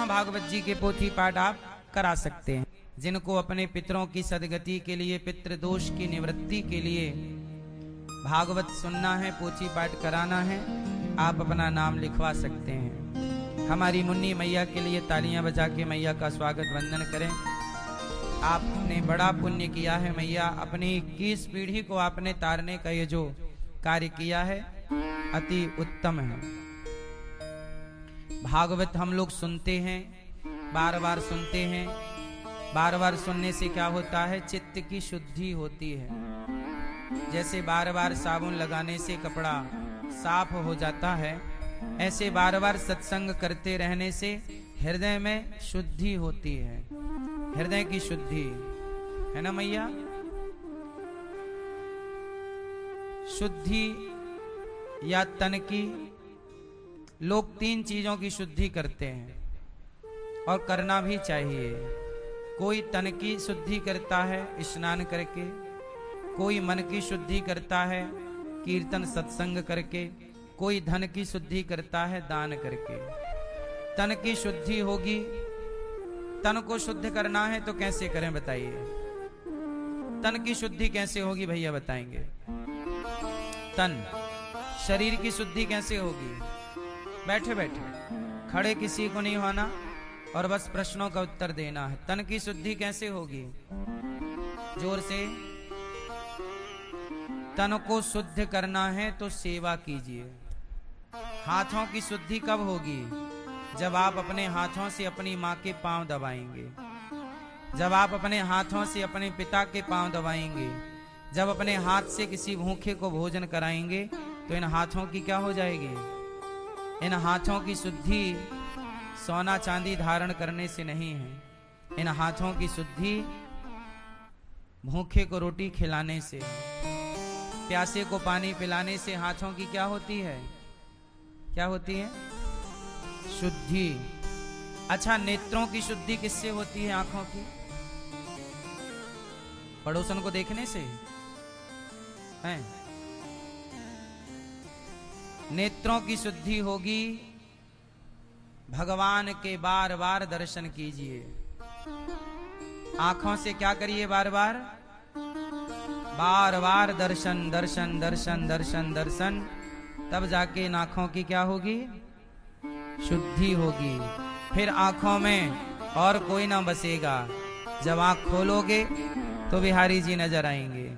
भागवत जी के पोथी पाठ आप करा सकते हैं। जिनको अपने पितरों की सदगति के लिए, पितृदोष की निवृत्ति के लिए भागवत सुनना है, पोथी पाठ कराना है, आप अपना नाम लिखवा सकते हैं। हमारी मुन्नी मैया के लिए तालियां बजा के मैया का स्वागत वंदन करें। आपने बड़ा पुण्य किया है मैया, अपनी 21 पीढ़ी को आपने तारने का ये जो कार्य किया है अति उत्तम है। भागवत हम लोग सुनते हैं, बार बार सुनते हैं। बार बार सुनने से क्या होता है? चित्त की शुद्धि होती है। जैसे बार बार साबुन लगाने से कपड़ा साफ हो जाता है, ऐसे बार बार सत्संग करते रहने से हृदय में शुद्धि होती है। हृदय की शुद्धि है ना मैया? शुद्धि या तन की, लोग 3 चीजों की शुद्धि करते हैं और करना भी चाहिए। कोई तन की शुद्धि करता है स्नान करके, कोई मन की शुद्धि करता है कीर्तन सत्संग करके, कोई धन की शुद्धि करता है दान करके। तन की शुद्धि होगी, तन को शुद्ध करना है तो कैसे करें बताइए? तन की शुद्धि कैसे होगी भैया बताएंगे? तन, शरीर की शुद्धि कैसे होगी? बैठे बैठे, खड़े किसी को नहीं होना और बस प्रश्नों का उत्तर देना है। तन की शुद्धि कैसे होगी? जोर से। तन को शुद्ध करना है तो सेवा कीजिए। हाथों की शुद्धि कब होगी? जब आप अपने हाथों से अपनी माँ के पांव दबाएंगे, जब आप अपने हाथों से अपने पिता के पांव दबाएंगे, जब अपने हाथ से किसी भूखे को भोजन कराएंगे, तो इन हाथों की क्या हो जाएगी? इन हाथों की शुद्धि सोना चांदी धारण करने से नहीं है। इन हाथों की शुद्धि भूखे को रोटी खिलाने से, प्यासे को पानी पिलाने से हाथों की क्या होती है? क्या होती है? शुद्धि। अच्छा, नेत्रों की शुद्धि किससे होती है? आंखों की? पड़ोसन को देखने से है? नेत्रों की शुद्धि होगी, भगवान के बार बार दर्शन कीजिए। आंखों से क्या करिए? बार बार, बार बार दर्शन दर्शन दर्शन दर्शन दर्शन, तब जाके इन आंखों की क्या होगी? शुद्धि होगी। फिर आंखों में और कोई ना बसेगा। जब आंख खोलोगे तो बिहारी जी नजर आएंगे,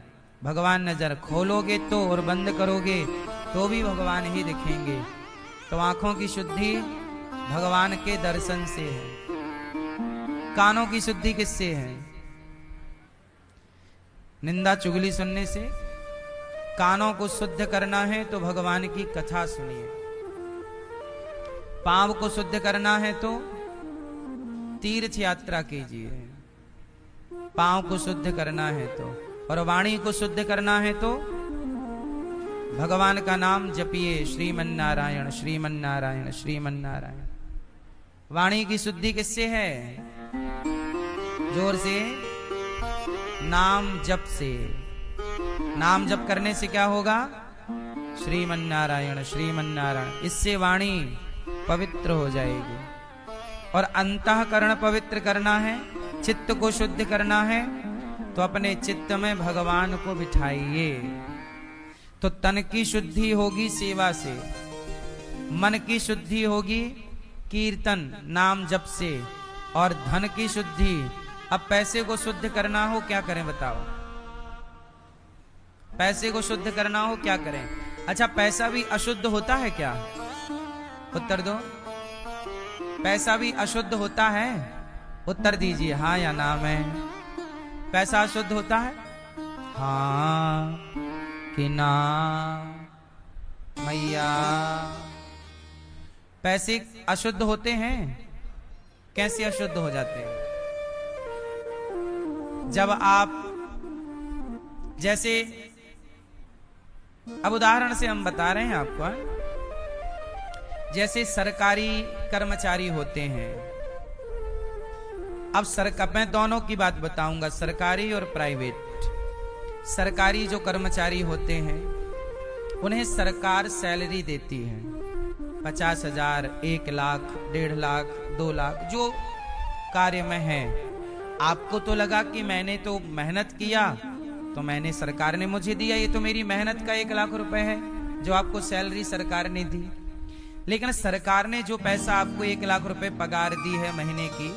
भगवान नजर, खोलोगे तो और बंद करोगे तो भी भगवान ही दिखेंगे। तो आंखों की शुद्धि भगवान के दर्शन से है। कानों की शुद्धि किससे है? निंदा चुगली सुनने से। कानों को शुद्ध करना है तो भगवान की कथा सुनिए। पांव को शुद्ध करना है तो तीर्थ यात्रा कीजिए। पांव को शुद्ध करना है तो, और वाणी को शुद्ध करना है तो भगवान का नाम जपिए, श्रीमन्नारायण श्रीमन्नारायण श्रीमन्नारायण। वाणी की शुद्धि किससे है? जोर से। नाम जप से। नाम जप करने से क्या होगा? श्रीमन्नारायण श्रीमन्नारायण। इससे वाणी पवित्र हो जाएगी। और अंतःकरण पवित्र करना है, चित्त को शुद्ध करना है, तो अपने चित्त में भगवान को बिठाइए। तो तन की शुद्धि होगी सेवा से, मन की शुद्धि होगी कीर्तन नाम जप से, और धन की शुद्धि, अब पैसे को शुद्ध करना हो क्या करें बताओ? पैसे को शुद्ध करना हो क्या करें? अच्छा, पैसा भी अशुद्ध होता है क्या? उत्तर दो। पैसा भी अशुद्ध होता है? उत्तर दीजिए, हाँ या ना में। पैसा अशुद्ध होता है? हाँ कि ना मैया? पैसे अशुद्ध होते हैं? कैसे अशुद्ध हो जाते हैं? जब आप, जैसे अब उदाहरण से हम बता रहे हैं आपको, जैसे सरकारी कर्मचारी होते हैं। अब मैं दोनों की बात बताऊंगा, सरकारी और प्राइवेट। सरकारी जो कर्मचारी होते हैं उन्हें सरकार सैलरी देती है, 50,000, 1 लाख, 1.5 लाख, 2 लाख, जो कार्य में है। आपको तो लगा कि मैंने तो मेहनत किया, तो मैंने, सरकार ने मुझे दिया, ये तो मेरी मेहनत का 1 लाख रुपए है जो आपको सैलरी सरकार ने दी। लेकिन सरकार ने जो पैसा आपको 1 लाख रुपए पगार दी है महीने की,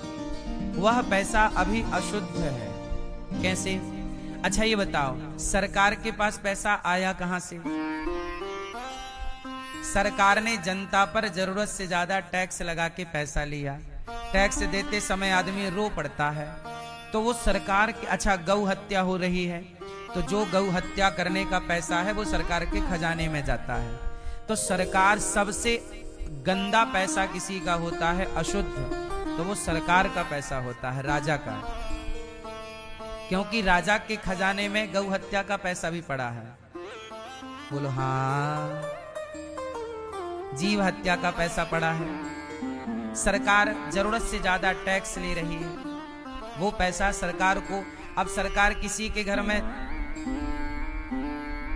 वह पैसा अभी अशुद्ध है। कैसे? अच्छा ये बताओ, सरकार के पास पैसा आया कहां से? सरकार ने जनता पर जरूरत से ज्यादा टैक्स लगा के पैसा लिया। टैक्स देते समय आदमी रो पड़ता है, तो वो सरकार की, अच्छा गौ हत्या हो रही है, तो जो गौ हत्या करने का पैसा है वो सरकार के खजाने में जाता है। तो सरकार, सबसे गंदा पैसा किसी का होता है अशुद्ध, तो वो सरकार का पैसा होता है, राजा का, क्योंकि राजा के खजाने में गौ हत्या का पैसा भी पड़ा है। बोलो हाँ, जीव हत्या का पैसा पड़ा है। सरकार जरूरत से ज्यादा टैक्स ले रही है, वो पैसा सरकार को, अब सरकार किसी के घर में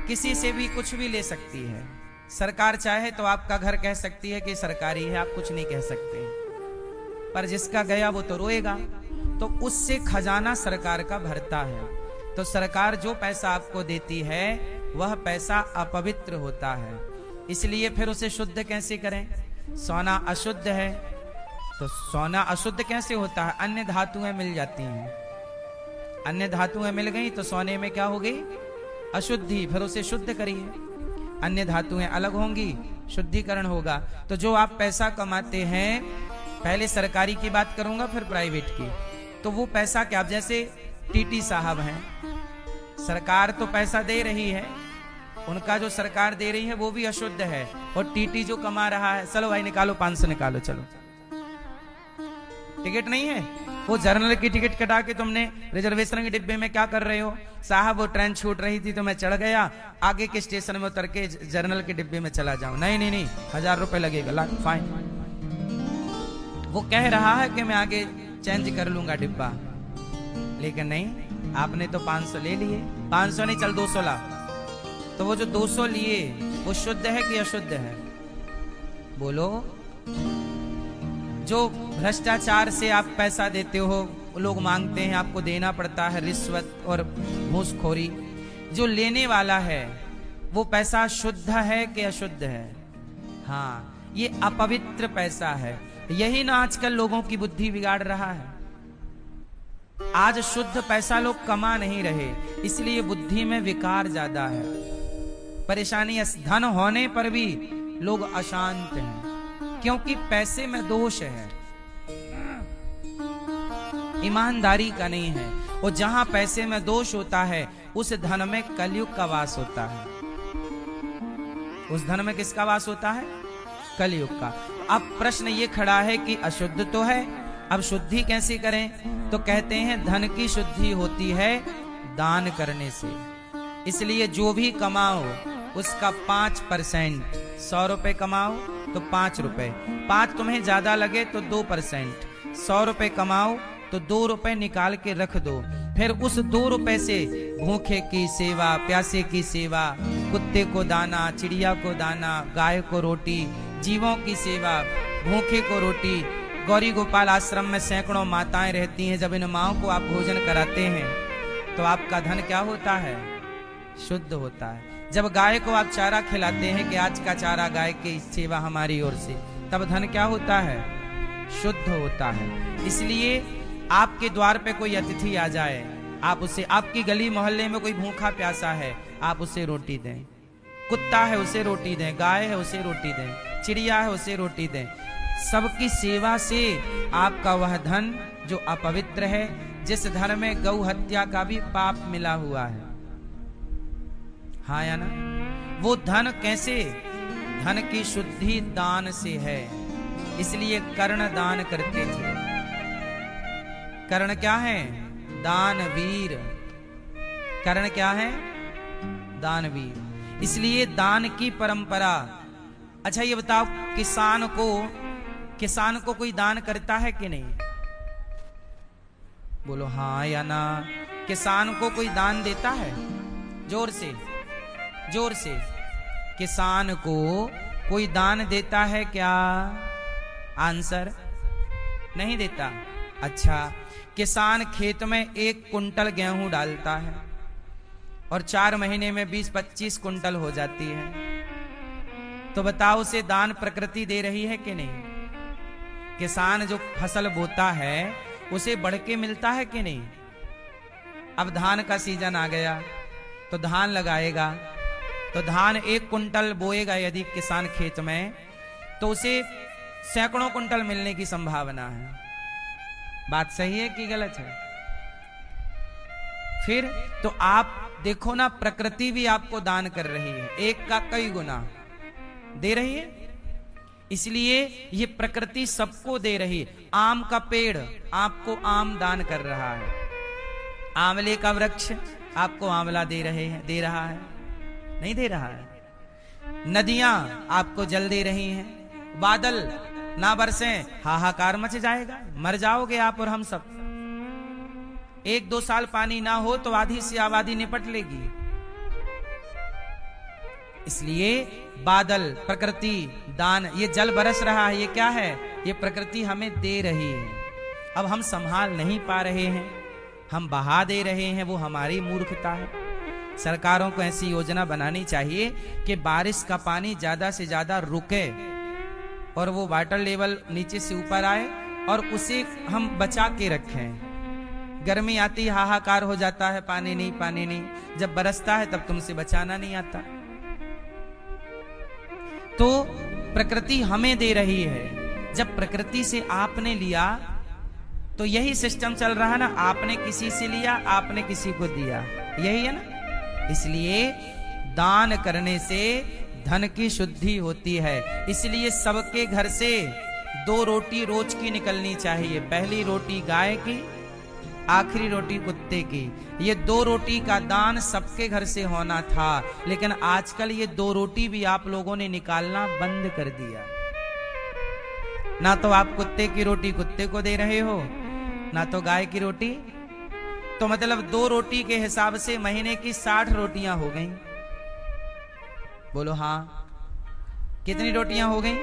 किसी से भी कुछ भी ले सकती है। सरकार चाहे तो आपका घर कह सकती है कि सरकारी है, आप कुछ नहीं कह सकते, पर जिसका गया वो तो रोएगा, तो उससे खजाना सरकार का भरता है। तो सरकार जो पैसा आपको देती है वह पैसा अपवित्र होता है, इसलिए फिर उसे शुद्ध कैसे करें? सोना अशुद्ध है, तो सोना अशुद्ध कैसे होता है? अन्य धातुएं मिल जाती हैं, अन्य धातुएं मिल गई तो सोने में क्या हो गई? अशुद्धि। फिर उसे शुद्ध करिए, अन्य धातुएं अलग होंगी, शुद्धिकरण होगा। तो जो आप पैसा कमाते हैं, पहले सरकारी की बात करूंगा फिर प्राइवेट की, तो वो पैसा क्या, जैसे टीटी साहब हैं, सरकार तो पैसा दे रही है, उनका जो सरकार दे रही है वो भी अशुद्ध है, और टीटी जो कमा रहा है, चलो भाई निकालो 500 निकालो, चलो टिकट नहीं है, वो जर्नल की टिकट कटा के तुमने रिजर्वेशन के डिब्बे में क्या कर रहे हो? साहब वो ट्रेन छूट रही थी तो मैं चढ़ गया, आगे के स्टेशन में उतर के जर्नल के डिब्बे में चला जाऊं। नहीं नहीं नहीं, 1000 रुपए लगेगा, फाइन। वो कह रहा है कि मैं आगे चेंज कर लूंगा डिब्बा, लेकिन नहीं, आपने तो 500 ले लिए। 500 नहीं, चल 200 ला। तो वो जो 200 लिए वो शुद्ध है कि अशुद्ध है? बोलो। जो भ्रष्टाचार से आप पैसा देते हो, लोग मांगते हैं, आपको देना पड़ता है, रिश्वत और घूसखोरी, जो लेने वाला है वो पैसा शुद्ध है कि अशुद्ध है? हाँ, ये अपवित्र पैसा है। यही ना आजकल लोगों की बुद्धि बिगाड़ रहा है। आज शुद्ध पैसा लोग कमा नहीं रहे, इसलिए बुद्धि में विकार ज्यादा है, परेशानी। धन होने पर भी लोग अशांत हैं, क्योंकि पैसे में दोष है, ईमानदारी का नहीं है। और जहां पैसे में दोष होता है उस धन में कलयुग का वास होता है। उस धन में किसका वास होता है? कलयुग का। अब प्रश्न ये खड़ा है कि अशुद्ध तो है, अब शुद्धि कैसे करें? तो कहते हैं धन की शुद्धि होती है दान करने से। इसलिए जो भी कमाओ उसका 5%, 100 रुपए कमाओ तो 5 रुपए, 5 तुम्हें ज्यादा लगे तो 2%, 100 रुपए कमाओ तो 2 रुपए निकाल के रख दो। फिर उस 2 रुपए से भूखे की सेवा, प्यासे की सेवा, कुत्ते को दाना, चिड़िया को दाना, गाय को रोटी, जीवों की सेवा, भूखे को रोटी। गौरी गोपाल आश्रम में सैकड़ों माताएं रहती हैं, जब इन माओं को आप भोजन कराते हैं तो आपका धन क्या होता है? शुद्ध होता है। जब गाय को आप चारा खिलाते हैं कि आज का चारा गाय की सेवा हमारी ओर से, तब धन क्या होता है? शुद्ध होता है। इसलिए आपके द्वार पे कोई अतिथि आ जाए, आप उसे, आपकी गली मोहल्ले में कोई भूखा प्यासा है, आप उसे रोटी दें। कुत्ता है उसे रोटी दें, गाय है उसे रोटी दें, चिड़िया है उसे रोटी दें। सबकी सेवा से आपका वह धन जो अपवित्र है, जिस धन में गौ हत्या का भी पाप मिला हुआ है, हाँ या ना, वो धन कैसे? धन की शुद्धि दान से है। इसलिए कर्ण दान करते थे। कर्ण क्या है? दानवीर। कर्ण क्या है? दानवीर। इसलिए दान की परंपरा। अच्छा ये बताओ, किसान को कोई दान करता है कि नहीं? बोलो हाँ या ना। किसान को कोई दान देता है? जोर से, जोर से। किसान को कोई दान देता है क्या? आंसर नहीं देता। अच्छा, किसान खेत में 1 कुंटल गेहूं डालता है और 4 महीने में 20-25 कुंटल हो जाती है, तो बताओ उसे दान प्रकृति दे रही है कि नहीं? किसान जो फसल बोता है उसे बढ़ के मिलता है कि नहीं? अब धान का सीजन आ गया तो धान लगाएगा, तो धान 1 कुंटल बोएगा यदि किसान खेत में, तो उसे सैकड़ों कुंटल मिलने की संभावना है। बात सही है कि गलत है? फिर तो आप देखो ना, प्रकृति भी आपको दान कर रही है, 1 का कई गुना दे रही है। इसलिए ये प्रकृति सबको दे रही है। आम का पेड़ आपको आम दान कर रहा है, आंवले का वृक्ष आपको आंवला दे रहा है, नहीं दे रहा है। नदियां आपको जल दे रही हैं, बादल ना बरसे हाहाकार मच जाएगा, मर जाओगे आप और हम सब। 1-2 साल पानी ना हो तो आधी से आबादी निपट लेगी। इसलिए बादल, प्रकृति, दान, ये जल बरस रहा है, ये क्या है? ये प्रकृति हमें दे रही है। अब हम संभाल नहीं पा रहे हैं, हम बहा दे रहे हैं, वो हमारी मूर्खता है। सरकारों को ऐसी योजना बनानी चाहिए कि बारिश का पानी ज्यादा से ज्यादा रुके और वो वाटर लेवल नीचे से ऊपर आए और उसे हम बचा के रखें। गर्मी आती हाहाकार हो जाता है, पानी नहीं पानी नहीं, जब बरसता है तब तुमसे बचाना नहीं आता। तो प्रकृति हमें दे रही है। जब प्रकृति से आपने लिया तो यही सिस्टम चल रहा है ना, आपने किसी से लिया, आपने किसी को दिया, यही है ना। इसलिए दान करने से धन की शुद्धि होती है। इसलिए सबके घर से 2 रोटी रोज की निकलनी चाहिए। पहली रोटी गाय की, आखिरी रोटी कुत्ते की। ये 2 रोटी का दान सबके घर से होना था, लेकिन आजकल ये 2 रोटी भी आप लोगों ने निकालना बंद कर दिया। ना तो आप कुत्ते की रोटी कुत्ते को दे रहे हो, ना तो गाय की रोटी। तो मतलब 2 रोटी के हिसाब से महीने की 60 रोटियां हो गई। बोलो हाँ, कितनी रोटियां हो गई?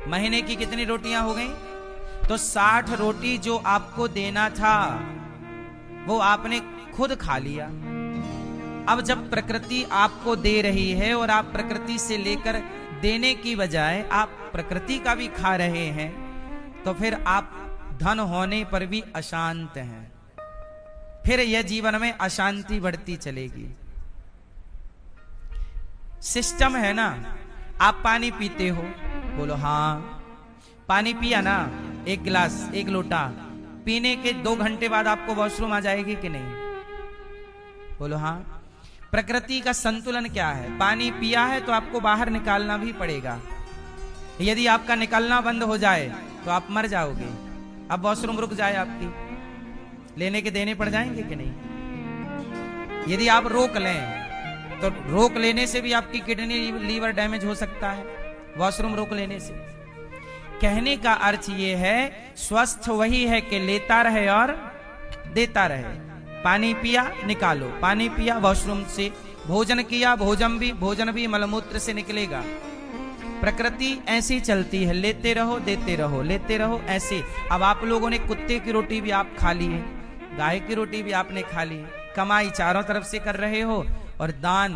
महीने की कितनी रोटियां हो गई? तो 60 रोटी जो आपको देना था वो आपने खुद खा लिया। अब जब प्रकृति आपको दे रही है और आप प्रकृति से लेकर देने की बजाय आप प्रकृति का भी खा रहे हैं, तो फिर आप धन होने पर भी अशांत हैं। फिर यह जीवन में अशांति बढ़ती चलेगी। सिस्टम है ना, आप पानी पीते हो, बोलो हाँ, पानी पिया ना, 1 गिलास 1 लोटा, पीने के 2 घंटे बाद आपको वॉशरूम आ जाएगी कि नहीं? बोलो हाँ। प्रकृति का संतुलन क्या है? पानी पिया है तो आपको बाहर निकालना भी पड़ेगा। यदि आपका निकलना बंद हो जाए तो आप मर जाओगे। अब वॉशरूम रुक जाए, आपकी लेने के देने पड़ जाएंगे कि नहीं? यदि आप रोक लें तो रोक लेने से भी आपकी किडनी लीवर डैमेज हो सकता है, वॉशरूम रोक लेने से। कहने का अर्थ ये है, स्वस्थ वही है कि लेता रहे और देता रहे। पानी पिया निकालो, पानी पिया वॉशरूम से, भोजन किया भोजन भी मलमूत्र से निकलेगा। प्रकृति ऐसी चलती है, लेते रहो देते रहो, लेते रहो ऐसे। अब आप लोगों ने कुत्ते की रोटी भी आप खा ली है, गाय की रोटी भी आपने खा ली है, कमाई चारों तरफ से कर रहे हो, और दान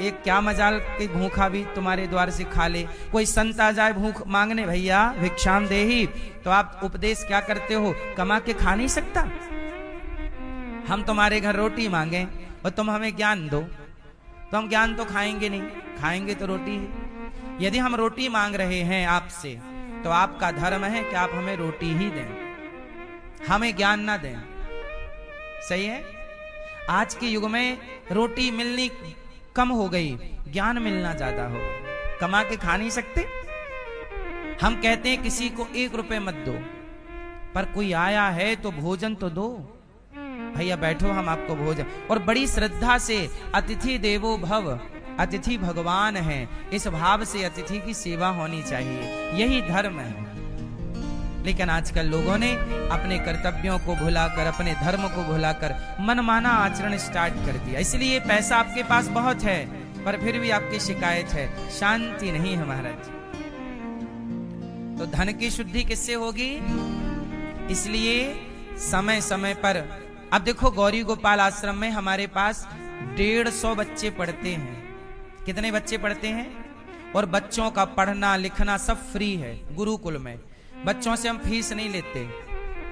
एक क्या मजाल कि भूखा भी तुम्हारे द्वार से खा ले। कोई संत आ जाए भूख मांगने, भैया भिक्षाम देही, तो आप उपदेश क्या करते हो? कमा के खा नहीं सकता, हम तुम्हारे घर रोटी मांगे और तुम हमें ज्ञान दो, तो हम ज्ञान तो खाएंगे नहीं, खाएंगे तो रोटी ही। यदि हम रोटी मांग रहे हैं आपसे, तो आपका धर्म है कि आप हमें रोटी ही दें, हमें ज्ञान ना दें। सही है? आज के युग में रोटी मिलनी कम हो गई, ज्ञान मिलना ज्यादा हो। कमा के खा नहीं सकते। हम कहते हैं किसी को 1 रुपए मत दो, पर कोई आया है तो भोजन तो दो। भैया बैठो, हम आपको भोजन, और बड़ी श्रद्धा से अतिथि देवो भव, अतिथि भगवान है, इस भाव से अतिथि की सेवा होनी चाहिए, यही धर्म है। लेकिन आजकल लोगों ने अपने कर्तव्यों को भुलाकर, अपने धर्म को भुलाकर मनमाना आचरण स्टार्ट कर दिया। इसलिए पैसा आपके पास बहुत है, पर फिर भी आपकी शिकायत है, शांति नहीं है महाराज। तो धन की शुद्धि किससे होगी? इसलिए समय समय पर, अब देखो गौरी गोपाल आश्रम में हमारे पास 150 बच्चे पढ़ते हैं। कितने बच्चे पढ़ते हैं? और बच्चों का पढ़ना लिखना सब फ्री है गुरुकुल में। बच्चों से हम फीस नहीं लेते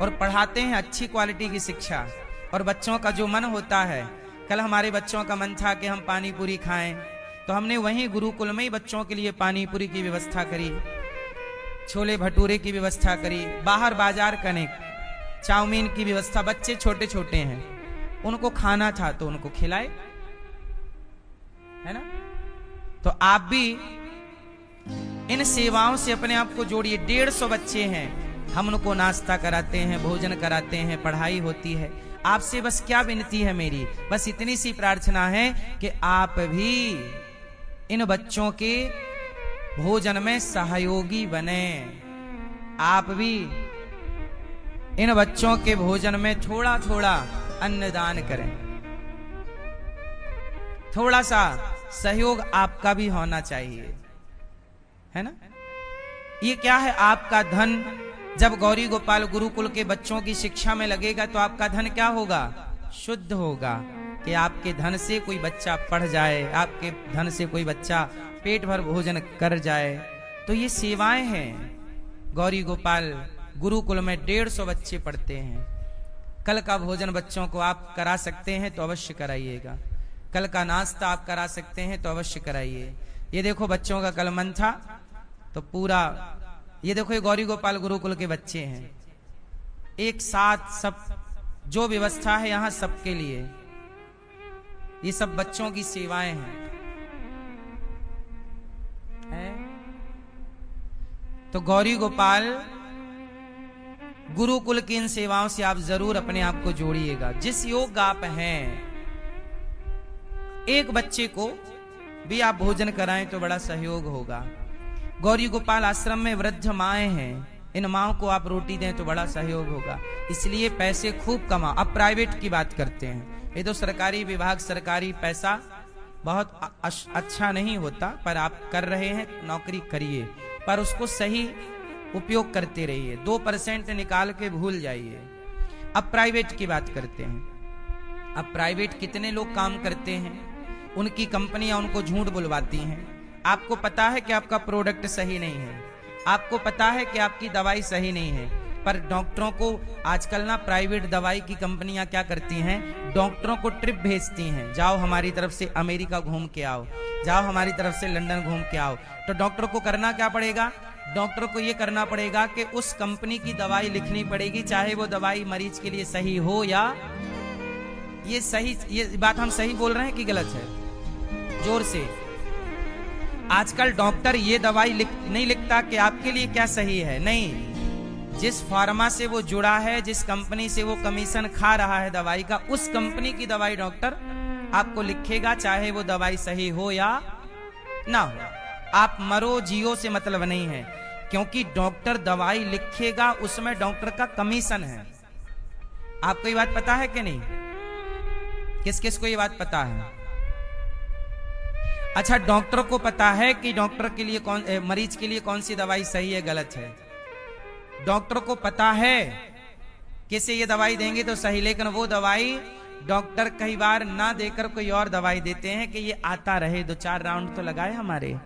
और पढ़ाते हैं अच्छी क्वालिटी की शिक्षा। और बच्चों का जो मन होता है, कल हमारे बच्चों का मन था कि हम पानी पूरी खाएं, तो हमने वहीं गुरुकुल में ही बच्चों के लिए पानी पूरी की व्यवस्था करी, छोले भटूरे की व्यवस्था करी, बाहर बाजार कने चाउमीन की व्यवस्था। बच्चे छोटे छोटे हैं, उनको खाना था तो उनको खिलाए, है ना। तो आप भी इन सेवाओं से अपने आप को जोड़िए। 150 बच्चे हैं, हम उनको नाश्ता कराते हैं, भोजन कराते हैं, पढ़ाई होती है। आपसे बस क्या विनती है मेरी, बस इतनी सी प्रार्थना है कि आप भी इन बच्चों के भोजन में सहयोगी बने। आप भी इन बच्चों के भोजन में थोड़ा थोड़ा अन्नदान करें। थोड़ा सा सहयोग आपका भी होना चाहिए, है ना। ये क्या है? आपका धन जब गौरी गोपाल गुरुकुल के बच्चों की शिक्षा में लगेगा तो आपका धन क्या होगा? शुद्ध होगा। कि आपके धन से कोई बच्चा पढ़ जाए, आपके धन से कोई बच्चा पेट भर भोजन कर जाए। तो ये सेवाएं हैं। गौरी गोपाल गुरुकुल में 150 बच्चे पढ़ते हैं। कल का भोजन बच्चों को आप करा सकते हैं तो अवश्य कराइएगा। कल का नाश्ता आप करा सकते हैं तो अवश्य कराइए। ये देखो बच्चों का कल मन था तो पूरा, ये देखो ये गौरी गोपाल गुरुकुल के बच्चे हैं, एक साथ सब जो व्यवस्था है यहाँ सबके लिए, ये सब बच्चों की सेवाएं हैं। तो गौरी गोपाल गुरुकुल की इन सेवाओं से आप जरूर अपने आप को जोड़िएगा। जिस योग आप हैं, एक बच्चे को भी आप भोजन कराएं तो बड़ा सहयोग होगा। गौरी गोपाल आश्रम में वृद्ध माएं हैं, इन माओं को आप रोटी दें तो बड़ा सहयोग होगा। इसलिए पैसे खूब कमाओ। अब प्राइवेट की बात करते हैं, ये तो सरकारी विभाग, सरकारी पैसा बहुत अच्छा नहीं होता, पर आप कर रहे हैं, नौकरी करिए, पर उसको सही उपयोग करते रहिए। 2% निकाल के भूल जाइए। अब प्राइवेट की बात करते हैं। अब प्राइवेट कितने लोग काम करते हैं, उनकी कंपनियां उनको झूठ बुलवाती हैं। आपको पता है कि आपका प्रोडक्ट सही नहीं है, आपको पता है कि आपकी दवाई सही नहीं है, पर डॉक्टरों को आजकल ना प्राइवेट दवाई की कंपनियां क्या करती हैं, डॉक्टरों को ट्रिप भेजती हैं, जाओ हमारी तरफ से अमेरिका घूम के आओ, जाओ हमारी तरफ से लंदन घूम के आओ। तो डॉक्टर को करना क्या पड़ेगा? डॉक्टर को ये करना पड़ेगा कि उस कंपनी की दवाई लिखनी पड़ेगी, चाहे वो दवाई मरीज के लिए सही हो या ये सही। ये बात हम सही बोल रहे हैं कि गलत है? जोर से। आजकल डॉक्टर ये दवाई नहीं लिखता कि आपके लिए क्या सही है, नहीं। जिस फार्मा से वो जुड़ा है, जिस कंपनी से वो कमीशन खा रहा है दवाई का, उस कंपनी की दवाई डॉक्टर आपको लिखेगा, चाहे वो दवाई सही हो या ना हो। आप मरो जियो से मतलब नहीं है, क्योंकि डॉक्टर दवाई लिखेगा, उसमें डॉक्टर का कमीशन है। आपको ये बात पता है कि नहीं? किस किस को ये बात पता है? अच्छा, डॉक्टर को पता है कि डॉक्टर के लिए मरीज के लिए कौन सी दवाई सही है, गलत है। डॉक्टर को पता है किसे ये दवाई देंगे तो सही, लेकिन वो दवाई डॉक्टर कई बार ना देकर कोई और दवाई देते हैं कि ये आता रहे, 2-4 राउंड तो लगाए हमारे।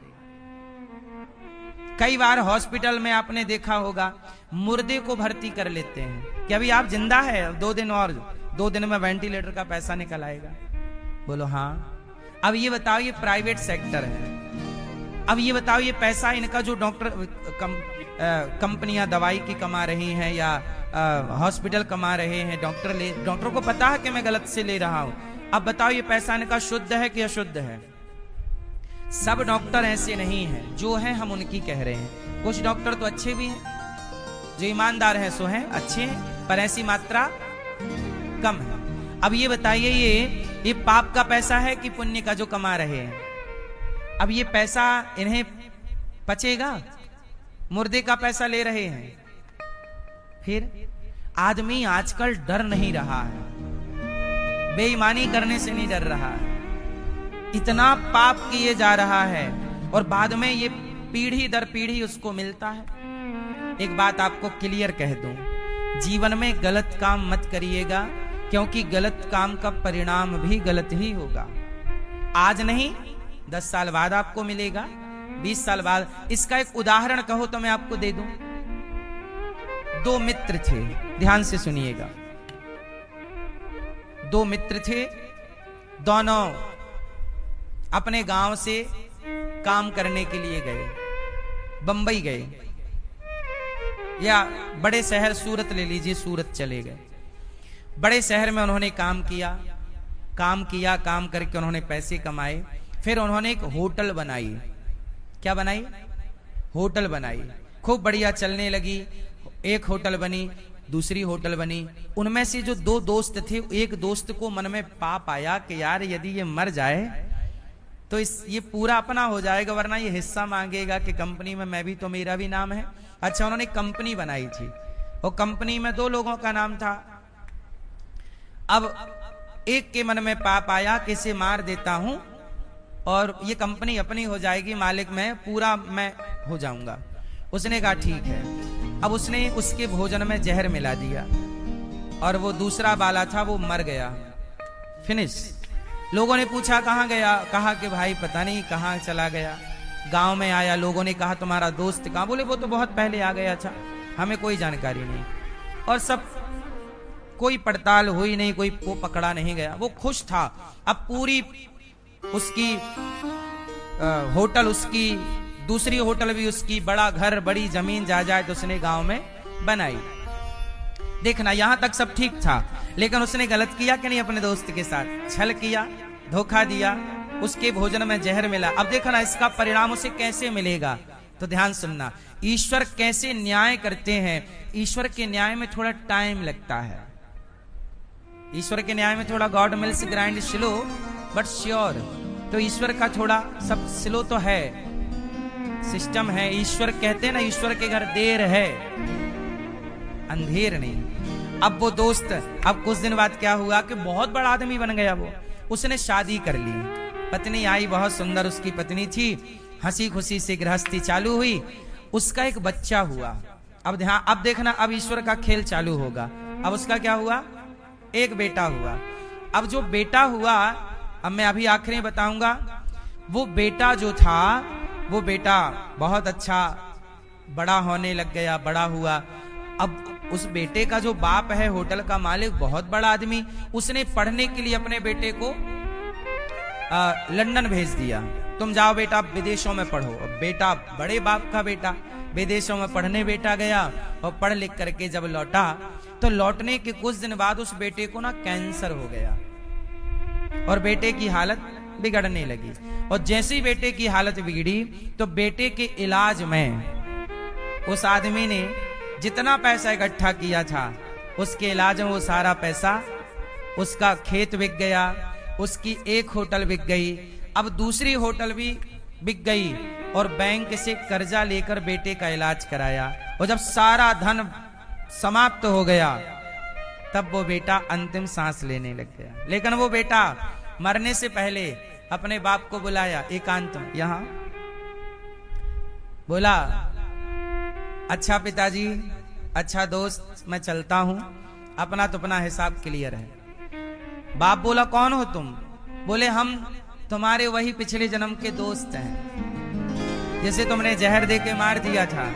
कई बार हॉस्पिटल में आपने देखा होगा, मुर्दे को भर्ती कर लेते हैं कि अभी आप जिंदा है, 2 दिन और, 2 दिन में वेंटिलेटर का पैसा निकल आएगा। बोलो हाँ। अब ये बताओ, ये प्राइवेट सेक्टर है। अब ये बताओ, ये पैसा इनका जो डॉक्टर कंपनियां दवाई की कमा रही हैं या हॉस्पिटल कमा रहे हैं, डॉक्टर को पता है कि मैं गलत से ले रहा हूं। अब बताओ, ये पैसा इनका शुद्ध है कि अशुद्ध है? सब डॉक्टर ऐसे नहीं हैं, जो हैं हम उनकी कह रहे हैं। कुछ डॉक्टर तो अच्छे भी हैं, जो ईमानदार हैं सो हैं, अच्छे हैं, पर ऐसी मात्रा कम है। अब ये बताइए, ये पाप का पैसा है कि पुण्य का जो कमा रहे हैं? अब ये पैसा इन्हें पचेगा? मुर्दे का पैसा ले रहे हैं। फिर आदमी आजकल डर नहीं रहा है, बेईमानी करने से नहीं डर रहा है, इतना पाप किए जा रहा है और बाद में ये पीढ़ी दर पीढ़ी उसको मिलता है। एक बात आपको क्लियर कह दूं, जीवन में गलत काम मत करिएगा, क्योंकि गलत काम का परिणाम भी गलत ही होगा। आज नहीं 10 साल बाद आपको मिलेगा, 20 साल बाद। इसका एक उदाहरण कहो तो मैं आपको दे दूं। 2 मित्र थे, ध्यान से सुनिएगा। 2 मित्र थे, दोनों अपने गांव से काम करने के लिए गए, बंबई गए या बड़े शहर सूरत ले लीजिए, सूरत चले गए। बड़े शहर में उन्होंने काम किया, काम करके उन्होंने पैसे कमाए। फिर उन्होंने एक होटल बनाई। क्या बनाई? होटल बनाई। खूब बढ़िया चलने लगी। एक होटल बनी, दूसरी होटल बनी। उनमें से जो 2 दोस्त थे, एक दोस्त को मन में पाप आया कि यार यदि ये मर जाए तो ये पूरा अपना हो जाएगा, वरना ये हिस्सा मांगेगा कि कंपनी में मैं भी तो, मेरा भी नाम है। अच्छा, उन्होंने कंपनी बनाई थी और कंपनी में 2 लोगों का नाम था। अब एक के मन में पाप आया कि इसे मार देता हूं और ये कंपनी अपनी हो जाएगी, मालिक मैं हो जाऊंगा। उसने कहा ठीक है। अब उसने उसके भोजन में जहर मिला दिया और वो दूसरा वाला था वो मर गया, फिनिश। लोगों ने पूछा कहां गया? कहा कि भाई पता नहीं कहां चला गया। गांव में आया, लोगों ने कहा तुम्हारा दोस्त कहां? बोले वो तो बहुत पहले आ गया था, हमें कोई जानकारी नहीं। और सब कोई पड़ताल हुई नहीं, कोई वो पकड़ा नहीं गया। वो खुश था। अब पूरी उसकी होटल उसकी, दूसरी होटल भी उसकी, बड़ा घर, बड़ी जमीन जायदाद उसने गांव में बनाई। देखना यहां तक सब ठीक था, लेकिन उसने गलत किया कि नहीं? अपने दोस्त के साथ छल किया, धोखा दिया, उसके भोजन में जहर मिला। अब देखना इसका परिणाम उसे कैसे मिलेगा। तो ध्यान सुनना, ईश्वर कैसे न्याय करते हैं। ईश्वर के न्याय में थोड़ा टाइम लगता है। ईश्वर के न्याय में थोड़ा God mills grind slow but sure. तो ईश्वर का थोड़ा सब स्लो तो है, सिस्टम है। ईश्वर कहते हैं ना, ईश्वर के घर देर है, अंधेर नहीं। अब वो दोस्त, अब कुछ दिन बाद क्या हुआ कि बहुत बड़ा आदमी बन गया वो। उसने शादी कर ली, पत्नी आई, बहुत सुंदर उसकी पत्नी थी, हंसी खुशी से गृहस्थी चालू हुई। उसका एक बच्चा हुआ। अब देखना, अब ईश्वर का खेल चालू होगा। अब उसका क्या हुआ? एक बेटा हुआ। अब जो बेटा हुआ, अब मैं अभी आखिरी बताऊंगा, वो बेटा जो था, वो बेटा बहुत अच्छा बड़ा होने लग गया, बड़ा हुआ। अब उस बेटे का जो बाप है, होटल का मालिक, बहुत बड़ा आदमी, उसने पढ़ने के लिए अपने बेटे को लंदन भेज दिया। तुम जाओ बेटा विदेशों में पढ़ो। अब बेटा, बड़े बाप का बेटा, विदेशों में पढ़ने बेटा गया और पढ़ लिख करके जब लौटा तो लौटने के कुछ दिन बाद उस बेटे को ना कैंसर हो गया और बेटे की हालत बिगड़ने लगी। और जैसे ही बेटे की हालत बिगड़ी तो बेटे के इलाज में उस आदमी ने जितना पैसा इकट्ठा किया था, उसके इलाज में वो सारा पैसा, उसका खेत बिक गया, उसकी एक होटल बिक गई, अब दूसरी होटल भी बिक गई और बैंक से कर्जा लेकर बेटे का इलाज कराया। और जब सारा धन समाप्त हो गया तब वो बेटा अंतिम सांस लेने लग गया। लेकिन वो बेटा मरने से पहले अपने बाप को बुलाया एकांत में, यहां बोला, अच्छा पिताजी, अच्छा दोस्त, मैं चलता हूं, अपना तो अपना हिसाब क्लियर है। बाप बोला कौन हो तुम? बोले हम तुम्हारे वही पिछले जन्म के दोस्त हैं, जैसे तुमने जहर दे के मार दिया था।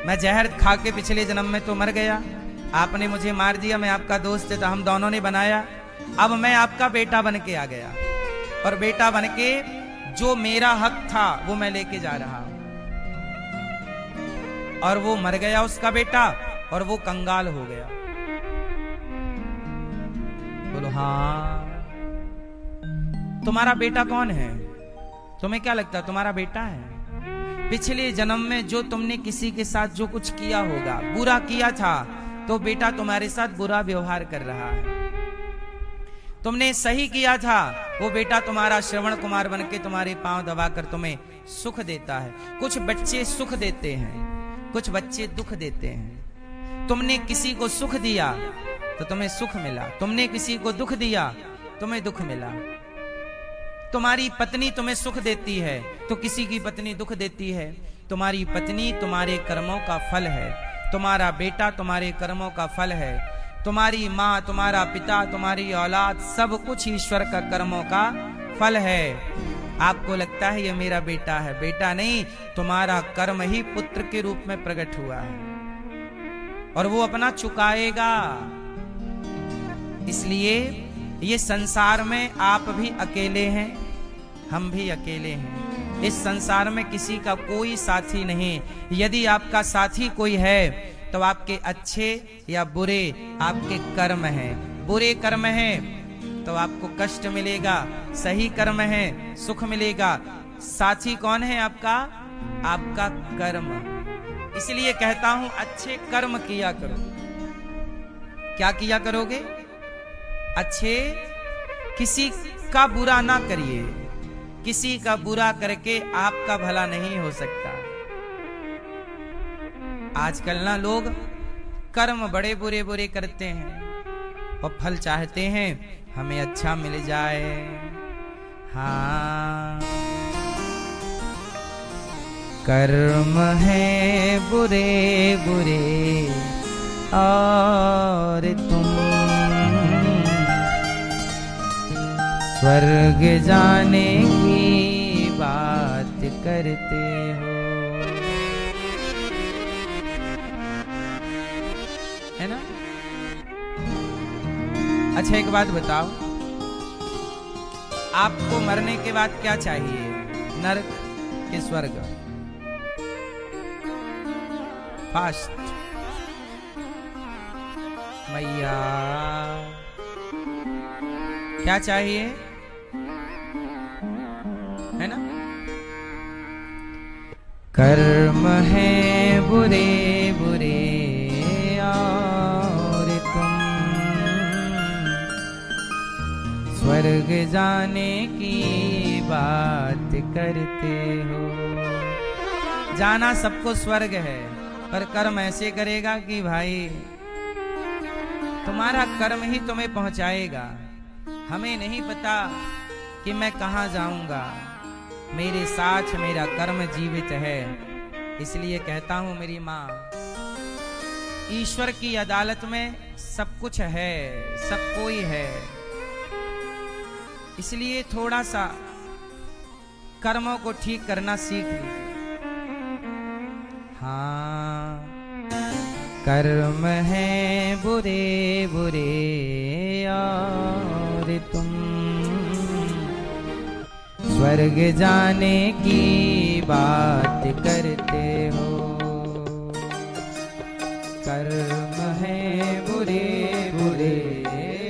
मैं जहर खा के पिछले जन्म में तो मर गया, आपने मुझे मार दिया, मैं आपका दोस्त है, तो हम दोनों ने बनाया। अब मैं आपका बेटा बन के आ गया और बेटा बन के जो मेरा हक था वो मैं लेके जा रहा हूं। और वो मर गया उसका बेटा और वो कंगाल हो गया। बोलो हाँ। तुम्हारा बेटा कौन है? तुम्हें क्या लगता है तुम्हारा बेटा है? पिछले जन्म में जो तुमने किसी के साथ जो कुछ किया होगा, बुरा किया था, तो बेटा तुम्हारे साथ बुरा व्यवहार कर रहा है। तुमने सही किया था, वो बेटा तुम्हारा श्रवण कुमार बन के तुम्हारे पांव दबाकर तुम्हें सुख देता है। कुछ बच्चे सुख देते हैं, कुछ बच्चे दुख देते हैं। तुमने किसी को सुख दिया तो तुम्हें सुख मिला, तुमने किसी को दुख दिया तुम्हें दुख मिला। तुम्हारी पत्नी तुम्हें सुख देती है तो किसी की पत्नी दुख देती है। तुम्हारी पत्नी तुम्हारे कर्मों का फल है, तुम्हारा बेटा तुम्हारे कर्मों का फल है, तुम्हारी माँ, तुम्हारा पिता, तुम्हारी औलाद, सब कुछ ईश्वर का कर्मों का फल है। आपको लगता है ये मेरा बेटा है, बेटा नहीं, तुम्हारा कर्म ही पुत्र के रूप में प्रकट हुआ है और वो अपना चुकाएगा। इसलिए ये संसार में आप भी अकेले हैं, हम भी अकेले हैं। इस संसार में किसी का कोई साथी नहीं। यदि आपका साथी कोई है तो आपके अच्छे या बुरे आपके कर्म हैं। बुरे कर्म हैं तो आपको कष्ट मिलेगा, सही कर्म है सुख मिलेगा। साथी कौन है आपका? आपका कर्म। इसलिए कहता हूं अच्छे कर्म किया करो। क्या किया करोगे? अच्छे, किसी का बुरा ना करिए। किसी का बुरा करके आपका भला नहीं हो सकता। आजकल ना लोग कर्म बड़े बुरे बुरे करते हैं और फल चाहते हैं हमें अच्छा मिल जाए। हाँ, कर्म है बुरे बुरे और तुम स्वर्ग जाने की बात करते हो, है ना? अच्छा एक बात बताओ, आपको मरने के बाद क्या चाहिए? नरक के स्वर्ग? फास्ट मैया, क्या चाहिए? है ना? कर्म है बुरे बुरे और तुम स्वर्ग जाने की बात करते हो। जाना सबको स्वर्ग है, पर कर्म ऐसे करेगा कि भाई तुम्हारा कर्म ही तुम्हें पहुंचाएगा। हमें नहीं पता कि मैं कहां जाऊंगा, मेरे साथ मेरा कर्म जीवित है। इसलिए कहता हूं मेरी माँ, ईश्वर की अदालत में सब कुछ है, सब कोई है। इसलिए थोड़ा सा कर्मों को ठीक करना सीख लीजिए। हाँ, कर्म है बुरे बुरे और तुम स्वर्ग जाने की बात करते हो। कर्म है बुरे बुरे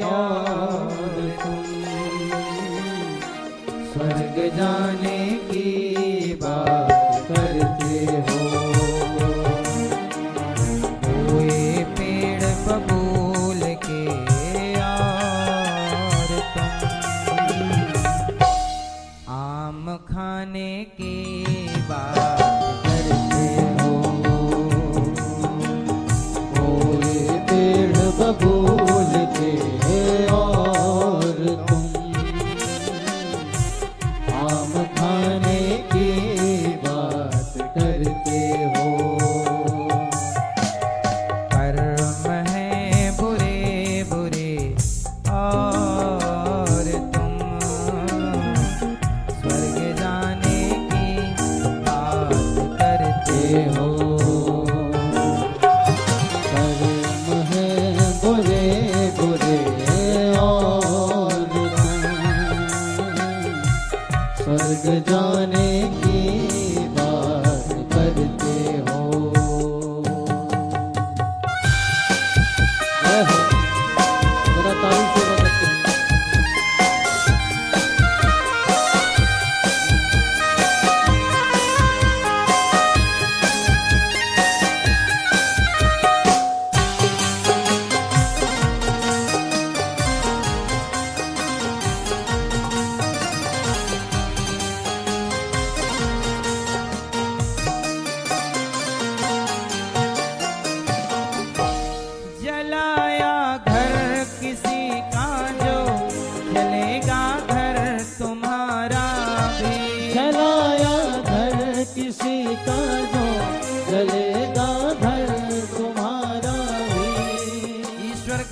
और तुम स्वर्ग जाने की बात करते हो। कोई पेड़ बबूल के और तुम आम खाने की बात करते हो। कोई पेड़ बबूल के और तुम आम खाने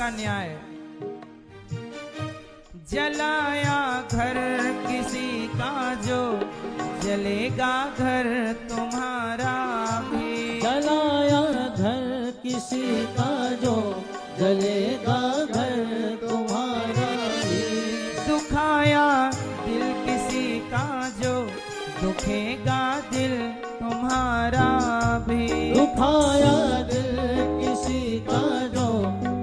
का न्याय। जलाया घर किसी का जो जलेगा घर तुम्हारा भी। जलाया घर किसी का जो जलेगा घर तुम्हारा भी। दुखाया दिल किसी का जो दुखेगा दिल तुम्हारा भी। दुखाया दिल किसी का जो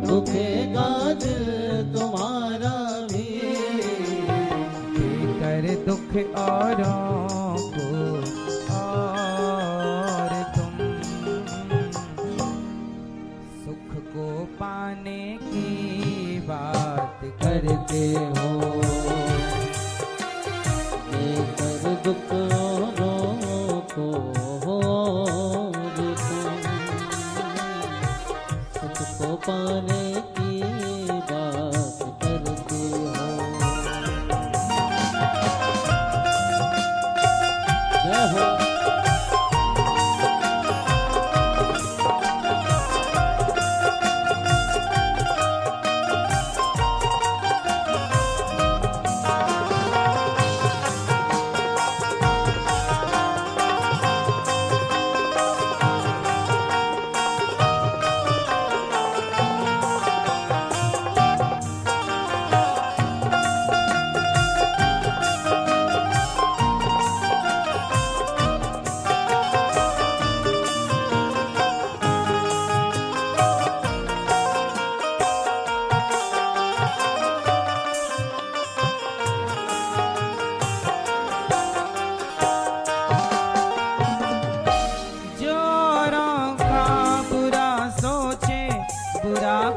दुखेगा दिल तुम्हारा भी। कर दुख औरों को और तुम सुख को पाने की बात करते हो। लेकर दुख औरों को और तुम सुख को पाने की बात करते हो। जय हो।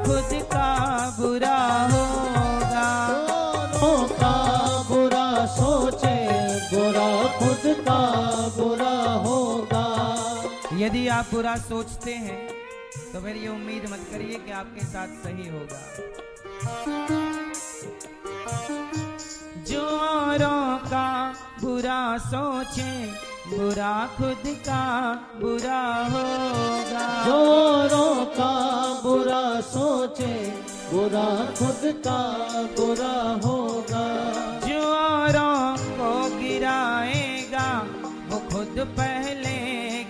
खुद का बुरा होगा। औरों का बुरा सोचे बुरा खुद का बुरा होगा। यदि आप बुरा सोचते हैं तो फिर ये उम्मीद मत करिए कि आपके साथ सही होगा। जो औरों का बुरा सोचे बुरा खुद का बुरा होगा। जो औरों का बुरा सोचे बुरा खुद का बुरा होगा। जो औरों को गिराएगा वो खुद पहले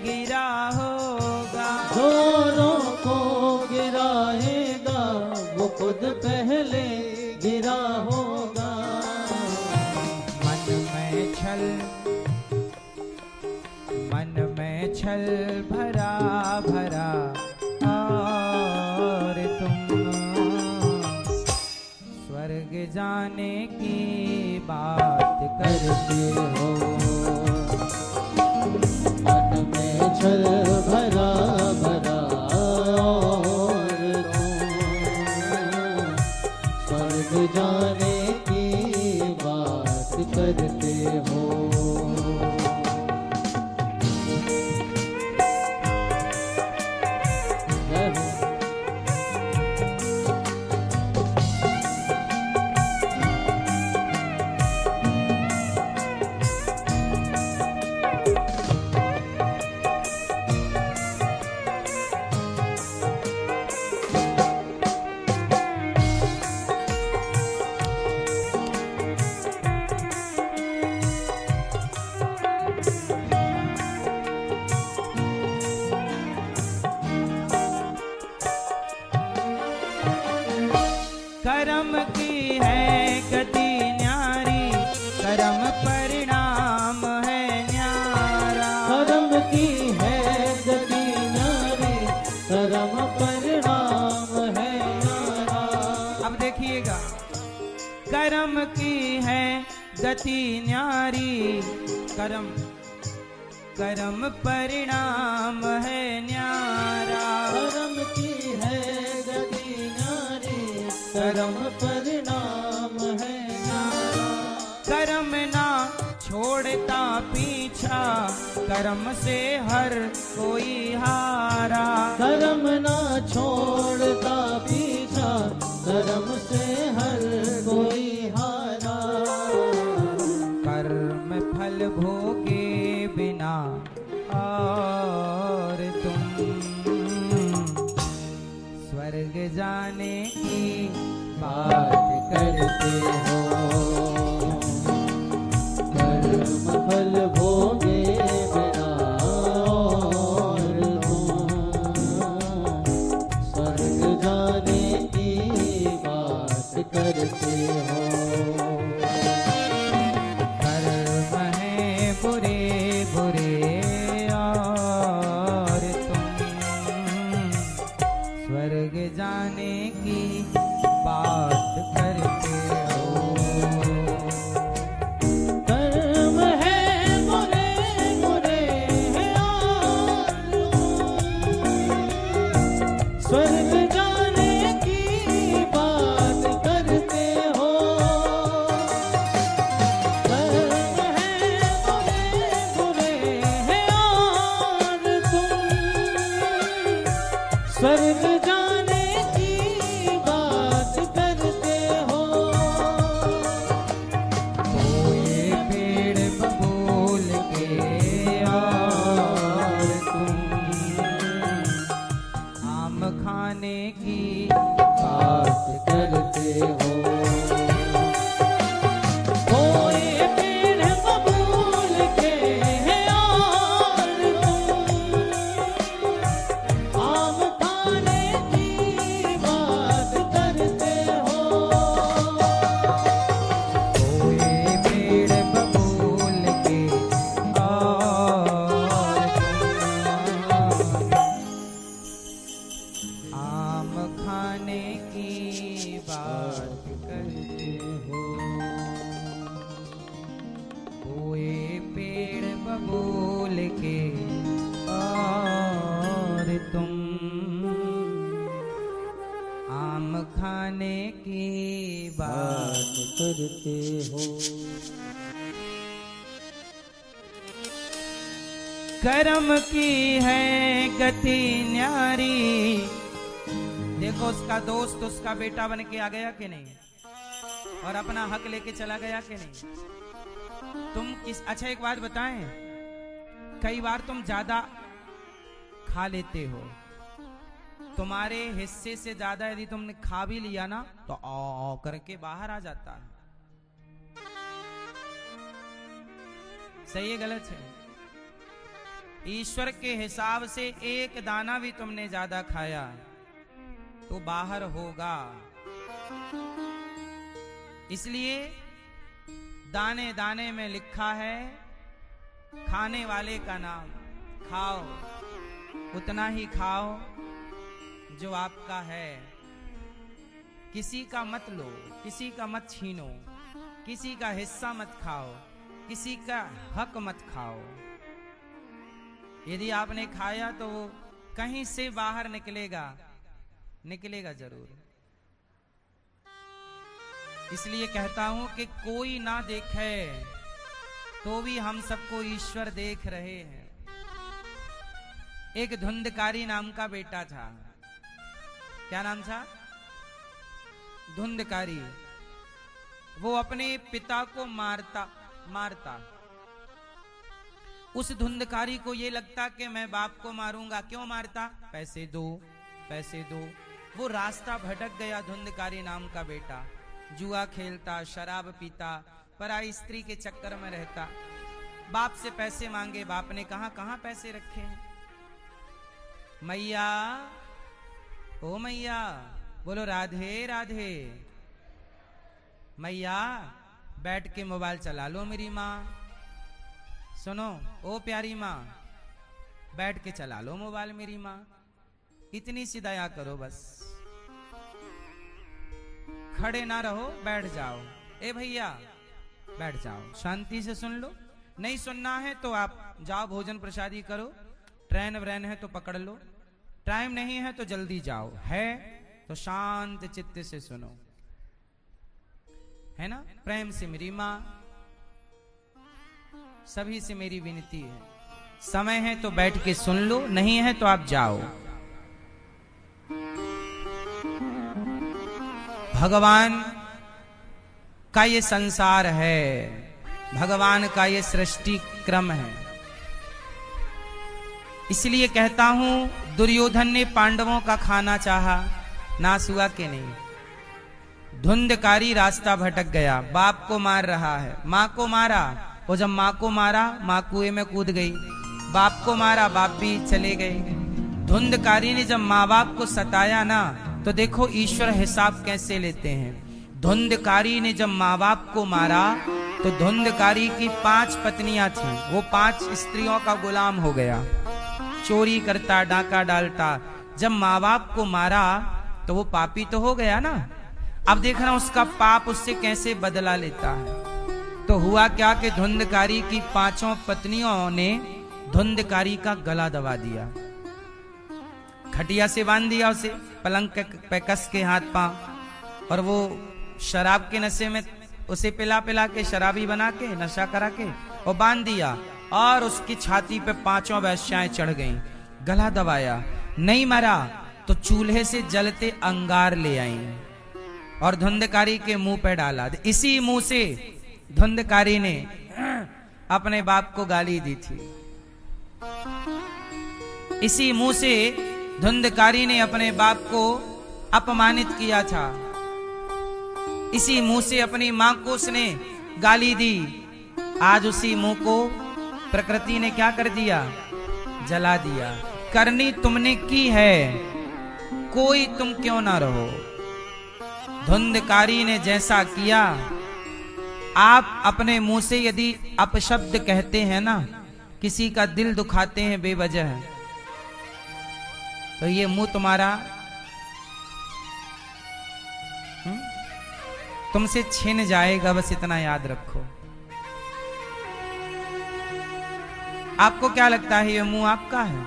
गिरा होगा। जो औरों को गिराएगा वो खुद पहले गिरा होगा। मन में छल भरा भरा और तुम स्वर्ग जाने की बात करते हो। मन में छल भरा भरा और तुम स्वर्ग जाने की बात करते हो। कर्म की है गति न्यारी कर्म परिणाम है न्यारा। कर्म की है गति न्यारी कर्म परिणाम है न्यारा। अब देखिएगा, कर्म की है गति न्यारी कर्म कर्म परिणाम है न्यारा। कर्म की है गति न्यारी कर्म परिणाम है न्यारा। कर्म ना छोड़ता पीछा कर्म से हर कोई हारा। कर्म ना छोड़ता पीछा कर्म से हर कोई हारा। कर्म फल भोगे बिना और तुम स्वर्ग जाने की बात करते हो। कर्म फल भोगे बिना और तुम स्वर्ग जाने की बात करते हो। कर्म है बुरे बुरे और तुम स्वर्ग जाने की बात करते हो। कर्म है बुरे बुरे और स्वर्ग जाने की बात करते हो। कर्म है बुरे बुरे और तुम स्वर्ग जाने की बात करते हो। कोई पेड़ बबूल के और तुम आम खाने की बात करते हो। कोई पेड़ बबूल के और तुम आम खाने की बात करते हो। कोई पेड़ बबूल के और तुम आम खाने की बात करते हो। कोई पेड़ बबूल के और तुम आम खाने की बात करते हो। कर्म की है गति न्यारी। देखो उसका दोस्त उसका बेटा बन के आ गया कि नहीं, और अपना हक लेके चला गया कि नहीं। तुम किस अच्छा एक बात बताएं, कई बार तुम ज्यादा खा लेते हो, तुम्हारे हिस्से से ज्यादा यदि तुमने खा भी लिया ना तो औ करके बाहर आ जाता है। सही है गलत है? ईश्वर के हिसाब से एक दाना भी तुमने ज्यादा खाया तो बाहर होगा। इसलिए दाने दाने में लिखा है खाने वाले का नाम। खाओ उतना ही खाओ जो आपका है, किसी का मत लो, किसी का मत छीनो, किसी का हिस्सा मत खाओ, किसी का हक मत खाओ। यदि आपने खाया तो वो कहीं से बाहर निकलेगा, निकलेगा जरूर। इसलिए कहता हूं कि कोई ना देखे तो भी हम सबको ईश्वर देख रहे हैं। एक धुंधकारी नाम का बेटा था। क्या नाम था? धुंधकारी। वो अपने पिता को मारता। उस धुंधकारी को ये लगता कि मैं बाप को मारूंगा। क्यों मारता? पैसे दो, पैसे दो। वो रास्ता भटक गया। धुंधकारी नाम का बेटा जुआ खेलता, शराब पीता, पराई स्त्री के चक्कर में रहता। बाप से पैसे मांगे, बाप ने कहा कहां पैसे रखे हैं? मैया, ओ मैया, बोलो राधे राधे। मैया बैठ के मोबाइल चला लो मेरी माँ। सुनो ओ प्यारी माँ, बैठ के चला लो मोबाइल मेरी माँ। इतनी सी दया करो बस। खड़े ना रहो, बैठ जाओ। ए भैया बैठ जाओ, शांति से सुन लो। नहीं सुनना है तो आप जाओ भोजन प्रसादी करो। ट्रेन व्रेन है तो पकड़ लो, टाइम नहीं है तो जल्दी जाओ, है तो शांत चित्त से सुनो, है ना। प्रेम से मेरी माँ, सभी से मेरी विनती है, समय है तो बैठ के सुन लो, नहीं है तो आप जाओ। भगवान का ये संसार है, भगवान का ये सृष्टि क्रम है। इसलिए कहता हूं, दुर्योधन ने पांडवों का खाना चाहा, नाश हुआ कि नहीं? धुंधकारी रास्ता भटक गया, बाप को मार रहा है, माँ को मारा, और जब माँ को मारा माँ कुएं में कूद गई, बाप को मारा बाप भी चले गए। धुंधकारी ने जब माँ बाप को सताया ना, तो देखो ईश्वर हिसाब कैसे लेते हैं। धुंधकारी ने जब माँ बाप को मारा तो धुंधकारी की 5 पत्नियां थीं, वो 5 स्त्रियों का गुलाम हो गया, चोरी करता, डाका डालता। जब माँ बाप को मारा तो वो पापी तो हो गया ना। अब देखना उसका पाप उससे कैसे बदला लेता है। तो हुआ क्या कि धुंधकारी की 5 पत्नियों ने धुंधकारी का गला दबा दिया, खटिया से बांध दिया उसे, पलंग पे कस के हाथ पांव, और वो शराब के नशे में उसे पिला पिला के शराबी बना के नशा करा के और बांध दिया, और उसकी छाती पे 5 वेश्याएं चढ़ गईं, गला दबाया, नहीं मरा तो चूल्हे से जलते अंगार ले आई और धुंधकारी के मुंह पे डाला। इसी मुंह से धुंधकारी ने अपने बाप को गाली दी थी, इसी मुंह से धुंधकारी ने अपने बाप को अपमानित किया था, इसी मुंह से अपनी मां को उसने गाली दी। आज उसी मुंह को प्रकृति ने क्या कर दिया? जला दिया। करनी तुमने की है, कोई तुम क्यों ना रहो। धुंधकारी ने जैसा किया, आप अपने मुंह से यदि अपशब्द कहते हैं ना, किसी का दिल दुखाते हैं बेवजह, तो ये मुंह तुम्हारा तुमसे छिन जाएगा, बस इतना याद रखो। आपको क्या लगता है ये मुंह आपका है?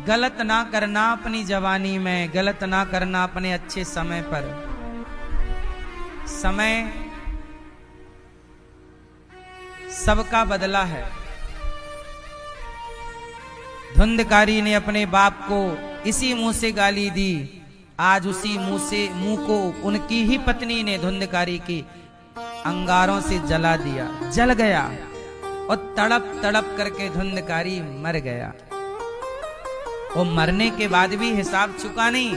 गलत ना करना अपनी जवानी में, गलत ना करना अपने अच्छे समय पर। समय सबका बदला है। धुंधकारी ने अपने बाप को इसी मुंह से गाली दी, आज उसी मुंह को उनकी ही पत्नी ने, धुंधकारी की, अंगारों से जला दिया, जल गया, और तड़प तड़प करके धुंधकारी मर गया। और मरने के बाद भी हिसाब चुका नहीं,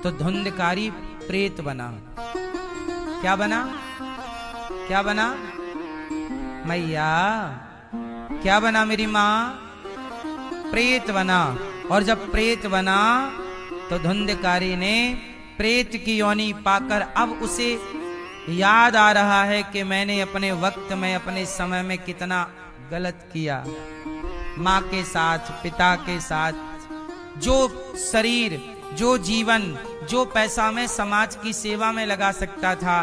तो धुंधकारी प्रेत बना। क्या बना? क्या बना? मैया क्या बना? मेरी माँ प्रेत बना। और जब प्रेत बना तो धुंधकारी ने प्रेत की योनि पाकर अब उसे याद आ रहा है कि मैंने अपने वक्त में, अपने समय में कितना गलत किया। माँ के साथ, पिता के साथ, जो शरीर, जो जीवन, जो पैसा मैं समाज की सेवा में लगा सकता था,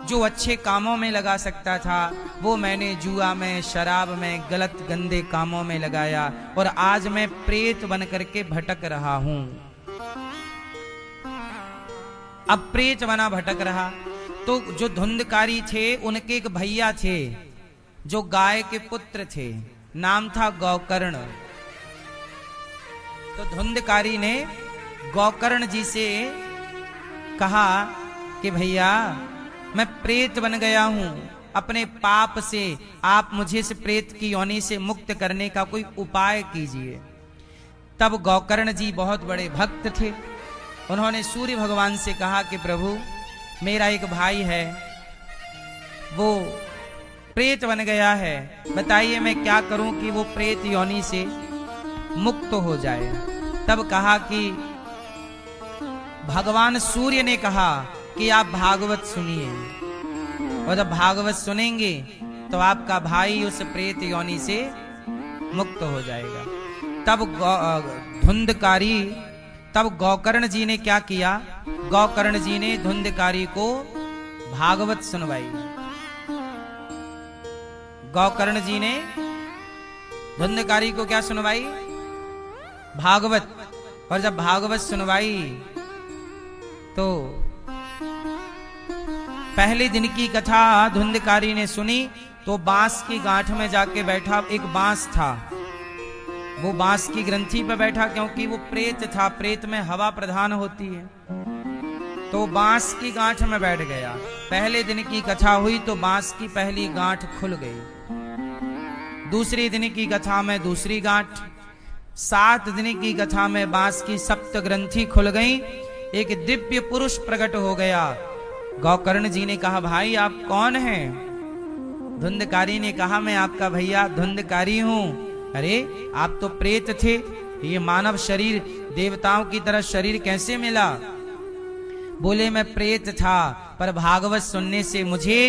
जो अच्छे कामों में लगा सकता था, वो मैंने जुआ में, शराब में, गलत गंदे कामों में लगाया, और आज मैं प्रेत बन करके भटक रहा हूं। अब प्रेत बना भटक रहा। तो जो धुंधकारी थे उनके एक भैया थे जो गाय के पुत्र थे, नाम था गौकर्ण। तो धुंधकारी ने गौकर्ण जी से कहा कि भैया मैं प्रेत बन गया हूं, अपने पाप से आप मुझे इस प्रेत की योनि से मुक्त करने का कोई उपाय कीजिए। तब गौकर्ण जी बहुत बड़े भक्त थे, उन्होंने सूर्य भगवान से कहा कि प्रभु मेरा एक भाई है, वो प्रेत बन गया है, बताइए मैं क्या करूं कि वो प्रेत योनि से मुक्त हो जाए। तब कहा कि भगवान सूर्य ने कहा कि आप भागवत सुनिए, और जब भागवत सुनेंगे तो आपका भाई उस प्रेत योनि से मुक्त हो जाएगा। तब गौकर्ण जी ने क्या किया? गौकर्ण जी ने धुंधकारी को भागवत सुनवाई। गौकर्ण जी ने धुंधकारी को क्या सुनवाई? भागवत। और जब भागवत सुनवाई तो पहले दिन की कथा धुंधकारी ने सुनी, तो बांस की गांठ में जाके बैठा। एक बांस था, वो बांस की ग्रंथि पे बैठा, क्योंकि वो प्रेत था, प्रेत में हवा प्रधान होती है, तो बांस की गांठ में बैठ गया। पहले दिन की कथा हुई तो बांस की पहली गांठ खुल गई। दूसरे दिन की कथा में दूसरी गांठ, 7 दिन की कथा में बांस की सप्त ग्रंथि खुल गई, एक दिव्य पुरुष प्रकट हो गया। गौकर्ण जी ने कहा, भाई आप कौन हैं? धुंधकारी ने कहा, मैं आपका भैया धुंधकारी हूं। अरे आप तो प्रेत थे, ये मानव शरीर देवताओं की तरह शरीर कैसे मिला? बोले, मैं प्रेत था, पर भागवत सुनने से मुझे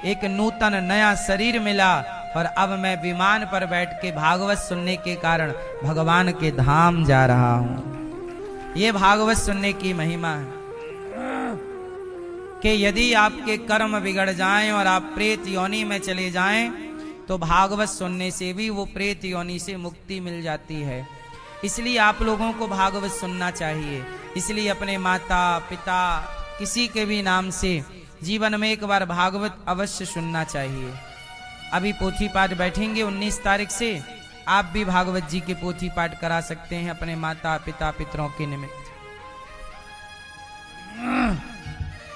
एक नूतन नया शरीर मिला और अब मैं विमान पर बैठ के भागवत सुनने के कारण भगवान के धाम जा रहा हूं। ये भागवत सुनने की महिमा है कि यदि आपके कर्म बिगड़ जाएं और आप प्रेत योनि में चले जाएं तो भागवत सुनने से भी वो प्रेत योनि से मुक्ति मिल जाती है। इसलिए आप लोगों को भागवत सुनना चाहिए। इसलिए अपने माता पिता किसी के भी नाम से जीवन में एक बार भागवत अवश्य सुनना चाहिए। अभी पोथी पाठ बैठेंगे 19 तारीख से, आप भी भागवत जी के पोथी पाठ करा सकते हैं अपने माता पिता पितरों के निमित्त,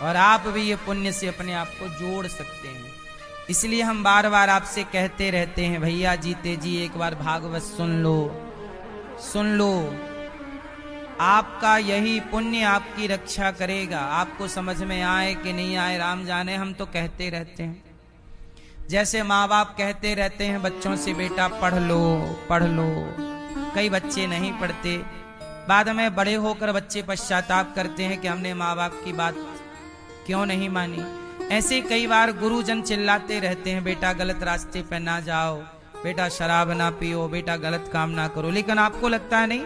और आप भी ये पुण्य से अपने आप को जोड़ सकते हैं। इसलिए हम बार बार आपसे कहते रहते हैं, भैया जीते जी एक बार भागवत सुन लो, सुन लो। आपका यही पुण्य आपकी रक्षा करेगा। आपको समझ में आए कि नहीं आए राम जाने, हम तो कहते रहते हैं। जैसे माँ बाप कहते रहते हैं बच्चों से, बेटा पढ़ लो पढ़ लो। कई बच्चे नहीं पढ़ते, बाद में बड़े होकर बच्चे पश्चाताप करते हैं कि हमने माँ बाप की बात क्यों नहीं मानी। ऐसे कई बार गुरुजन चिल्लाते रहते हैं, बेटा गलत रास्ते पे ना जाओ, बेटा शराब ना पियो, बेटा गलत काम ना करो। लेकिन आपको लगता है नहीं,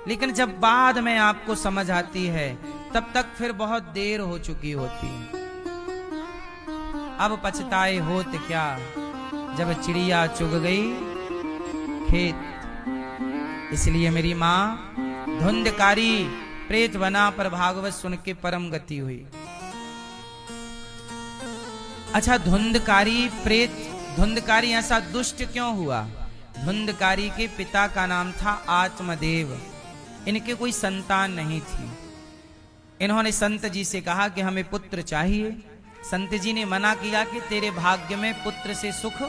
लेकिन जब बाद में आपको समझ आती है तब तक फिर बहुत देर हो चुकी होती है। अब पछताए होत क्या, जब चिड़िया चुग गई खेत। इसलिए मेरी माँ धुंधकारी प्रेत बना, पर भागवत सुन के परम गति हुई। अच्छा, धुंधकारी प्रेत, धुंधकारी ऐसा दुष्ट क्यों हुआ? धुंधकारी के पिता का नाम था आत्मदेव। इनके कोई संतान नहीं थी। इन्होंने संत जी से कहा कि हमें पुत्र चाहिए। संत जी ने मना किया कि तेरे भाग्य में पुत्र से सुख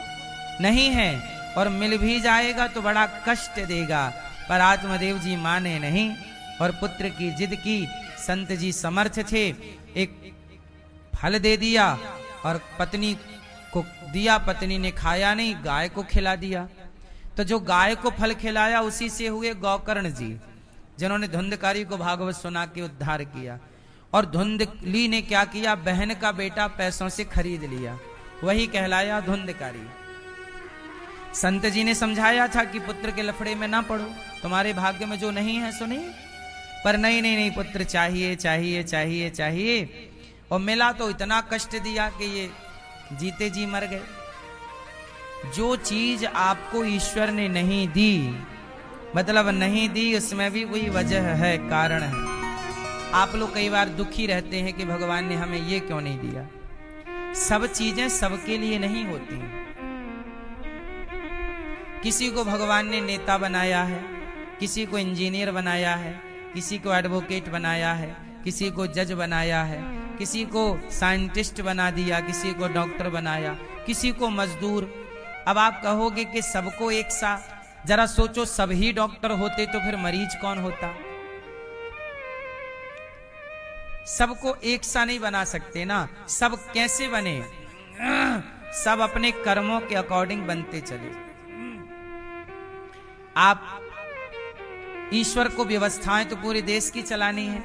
नहीं है, और मिल भी जाएगा तो बड़ा कष्ट देगा। पर आत्मदेव जी माने नहीं और पुत्र की जिद की। संत जी समर्थ थे, एक फल दे दिया और पत्नी को दिया। पत्नी ने खाया नहीं, गाय को खिला दिया। तो जो गाय को फल खिलाया उसी से हुए गौकर्ण जी, जिन्होंने धुंधकारी को भागवत सुना के उद्धार किया। और धुंधली ने क्या किया, बहन का बेटा पैसों से खरीद लिया, वही कहलाया धुंधकारी। संत जी ने समझाया था कि पुत्र के लफड़े में ना पड़ो, तुम्हारे भाग्य में जो नहीं है सो नहीं। पर नहीं नहीं नहीं, पुत्र चाहिए चाहिए चाहिए चाहिए। और मिला तो इतना कष्ट दिया कि ये जीते जी मर गए। जो चीज आपको ईश्वर ने नहीं दी, मतलब नहीं दी, उसमें भी कोई वजह है, कारण है। आप लोग कई बार दुखी रहते हैं कि भगवान ने हमें ये क्यों नहीं दिया। सब चीजें सबके लिए नहीं होती। किसी को भगवान ने नेता बनाया है, किसी को इंजीनियर बनाया है, किसी को एडवोकेट बनाया है, किसी को जज बनाया है, किसी को साइंटिस्ट बना दिया, किसी को डॉक्टर बनाया, किसी को मजदूर। अब आप कहोगे कि सबको एक सा, जरा सोचो, सभी डॉक्टर होते तो फिर मरीज कौन होता? सबको एक सा नहीं बना सकते ना। सब कैसे बने? सब अपने कर्मों के अकॉर्डिंग बनते चले। आप ईश्वर को व्यवस्थाएं तो पूरे देश की चलानी है,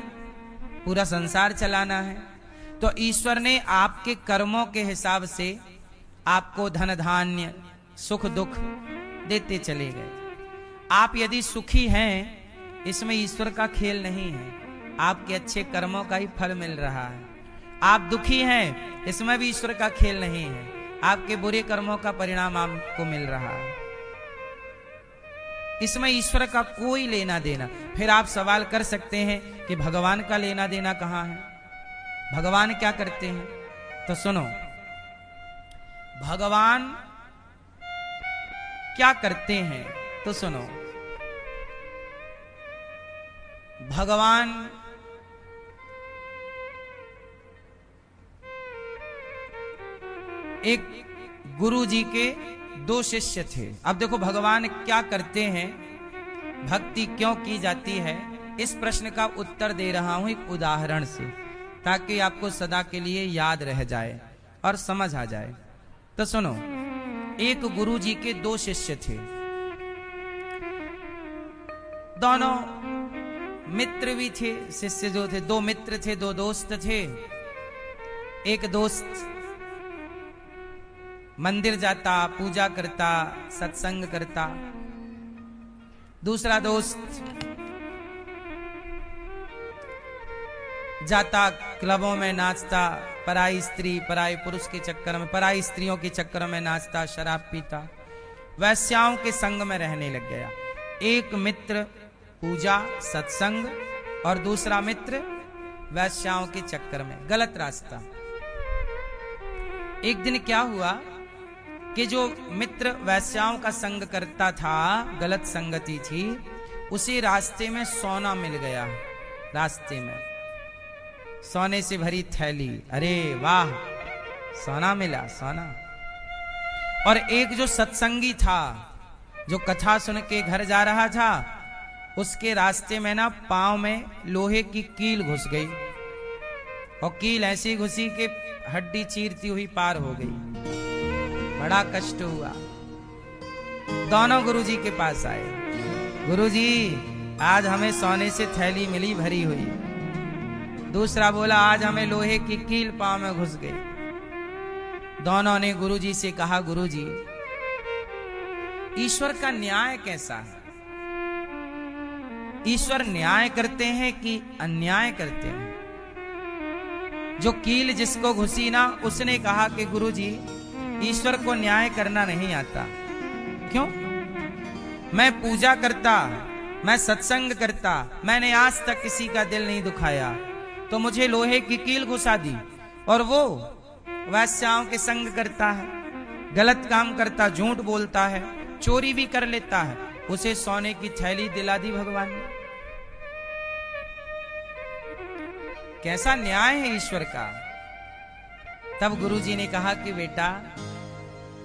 पूरा संसार चलाना है। तो ईश्वर ने आपके कर्मों के हिसाब से आपको धन धान्य सुख दुख देते चले गए। आप यदि सुखी हैं, इसमें ईश्वर का खेल नहीं है, आपके अच्छे कर्मों का ही फल मिल रहा है। आप दुखी हैं, इसमें भी ईश्वर का खेल नहीं है, आपके बुरे कर्मों का परिणाम आपको मिल रहा है। इसमें ईश्वर का कोई लेना देना। फिर आप सवाल कर सकते हैं कि भगवान का लेना देना कहां है? भगवान क्या करते हैं? तो सुनो, भगवान क्या करते हैं तो सुनो। भगवान एक गुरु जी के 2 शिष्य थे। अब देखो भगवान क्या करते हैं भक्ति क्यों की जाती है, इस प्रश्न का उत्तर दे रहा हूं एक उदाहरण से, ताकि आपको सदा के लिए याद रह जाए और समझ आ जाए। तो सुनो, एक गुरु जी के दो शिष्य थे, दोनों मित्र भी थे। शिष्य जो थे, दो मित्र थे, दो दोस्त थे। एक दोस्त मंदिर जाता, पूजा करता, सत्संग करता। दूसरा दोस्त जाता, क्लबों में नाचता, पराई स्त्री पराई पुरुष के चक्कर में, पराई स्त्रियों के चक्कर में नाचता, शराब पीता, वैश्याओं के संग में रहने लग गया। एक मित्र पूजा सत्संग और दूसरा मित्र वैश्याओं के चक्कर में, गलत रास्ता। एक दिन क्या हुआ कि जो मित्र वैश्याओं का संग करता था, गलत संगति थी, उसी रास्ते में सोना मिल गया। रास्ते में सोने से भरी थैली, अरे वाह, सोना मिला, सोना। और एक जो सत्संगी था, जो कथा सुन के घर जा रहा था, उसके रास्ते में ना पांव में लोहे की कील घुस गई, और कील ऐसी घुसी कि हड्डी चीरती हुई पार हो गई। बड़ा कष्ट हुआ। दोनों गुरुजी के पास आए, गुरुजी आज हमें सोने से थैली मिली भरी हुई। दूसरा बोला आज हमें लोहे की कील पांव में घुस गई। दोनों ने गुरुजी से कहा, गुरुजी ईश्वर का न्याय कैसा है? ईश्वर न्याय करते हैं कि अन्याय करते हैं? जो कील जिसको घुसी ना, उसने कहा कि गुरुजी ईश्वर को न्याय करना नहीं आता। क्यों? मैं पूजा करता, मैं सत्संग करता, मैंने आज तक किसी का दिल नहीं दुखाया, तो मुझे लोहे की कील घुसा दी। और वो वैश्याओं के संग करता है, गलत काम करता, झूठ बोलता है, चोरी भी कर लेता है, उसे सोने की थैली दिला दी भगवान ने। कैसा न्याय है ईश्वर का? तब गुरुजी ने कहा कि बेटा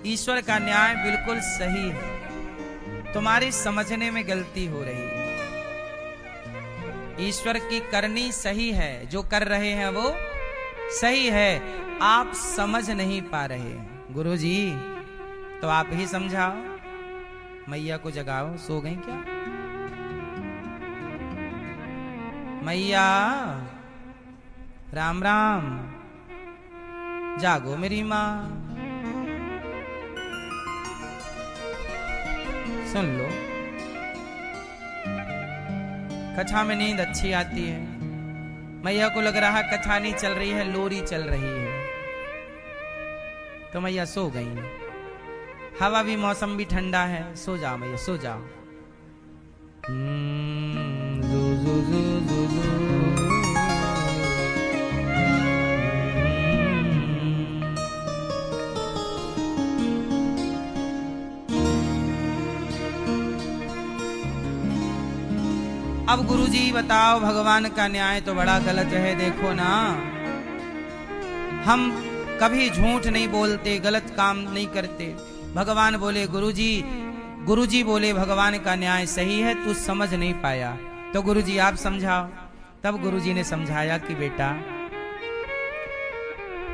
ईश्वर का न्याय बिल्कुल सही है, तुम्हारी समझने में गलती हो रही है। ईश्वर की करनी सही है, जो कर रहे हैं वो सही है, आप समझ नहीं पा रहे हैं। गुरुजी तो आप ही समझाओ, मैया को जगाओ, सो गई क्या? मैया राम राम, जागो मेरी माँ, सुन लो। कथा में नींद अच्छी आती है। मैया को लग रहा कथा नहीं चल रही है, लोरी चल रही है, तो मैया सो गई। हवा भी, मौसम भी ठंडा है, सो जाओ मैया, सो जाओ। अब गुरुजी बताओ, भगवान का न्याय तो बड़ा गलत है। देखो ना, हम कभी झूठ नहीं बोलते, गलत काम नहीं करते। भगवान बोले गुरुजी बोले भगवान का न्याय सही है, तू समझ नहीं पाया, तो गुरुजी आप समझाओ। तब गुरुजी ने समझाया कि बेटा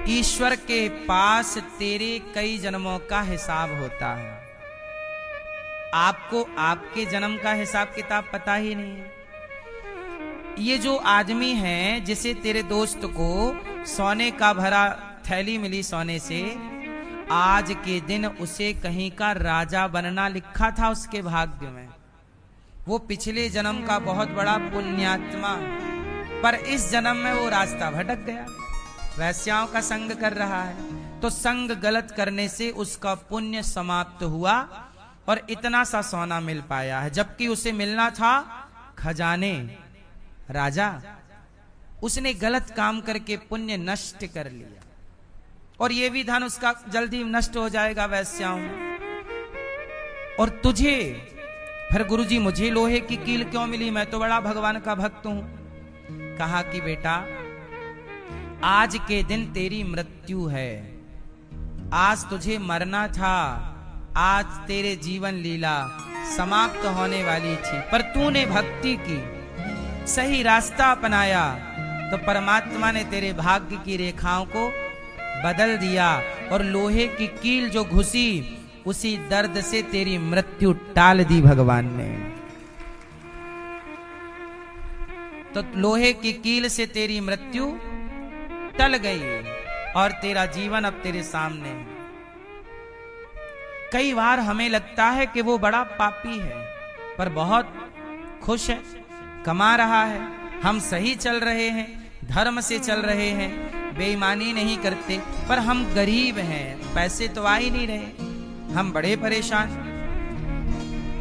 ईश्वर के पास तेरे कई जन्मों का हिसाब होता है, आपको आपके जन्म का हिसाब किताब पता ही नहीं है। ये जो आदमी है, जिसे तेरे दोस्त को सोने का भरा थैली मिली सोने से, आज के दिन उसे कहीं का राजा बनना लिखा था उसके भाग्य में। वो पिछले जन्म का बहुत बड़ा पुण्यात्मा, पर इस जन्म में वो रास्ता भटक गया, वैश्याओं का संग कर रहा है। तो संग गलत करने से उसका पुण्य समाप्त हुआ और इतना सा सोना मिल पाया है, जबकि उसे मिलना था खजाने, राजा। उसने गलत काम करके पुण्य नष्ट कर लिया, और ये भी धन उसका जल्दी नष्ट हो जाएगा वैश्याओं में। और तुझे फिर गुरुजी मुझे लोहे की कील क्यों मिली? मैं तो बड़ा भगवान का भक्त हूं। कहा कि बेटा आज के दिन तेरी मृत्यु है, आज तुझे मरना था, आज तेरे जीवन लीला समाप्त होने वाली थी, पर तूने भक्ति की, सही रास्ता अपनाया, तो परमात्मा ने तेरे भाग्य की रेखाओं को बदल दिया और लोहे की कील जो घुसी उसी दर्द से तेरी मृत्यु टाल दी भगवान ने। तो लोहे की कील से तेरी मृत्यु टल गई और तेरा जीवन अब तेरे सामने। कई बार हमें लगता है कि वो बड़ा पापी है, पर बहुत खुश है, कमा रहा है, हम सही चल रहे हैं, धर्म से चल रहे हैं, बेईमानी नहीं करते, पर हम गरीब हैं, पैसे तो आ ही नहीं रहे, हम बड़े परेशान।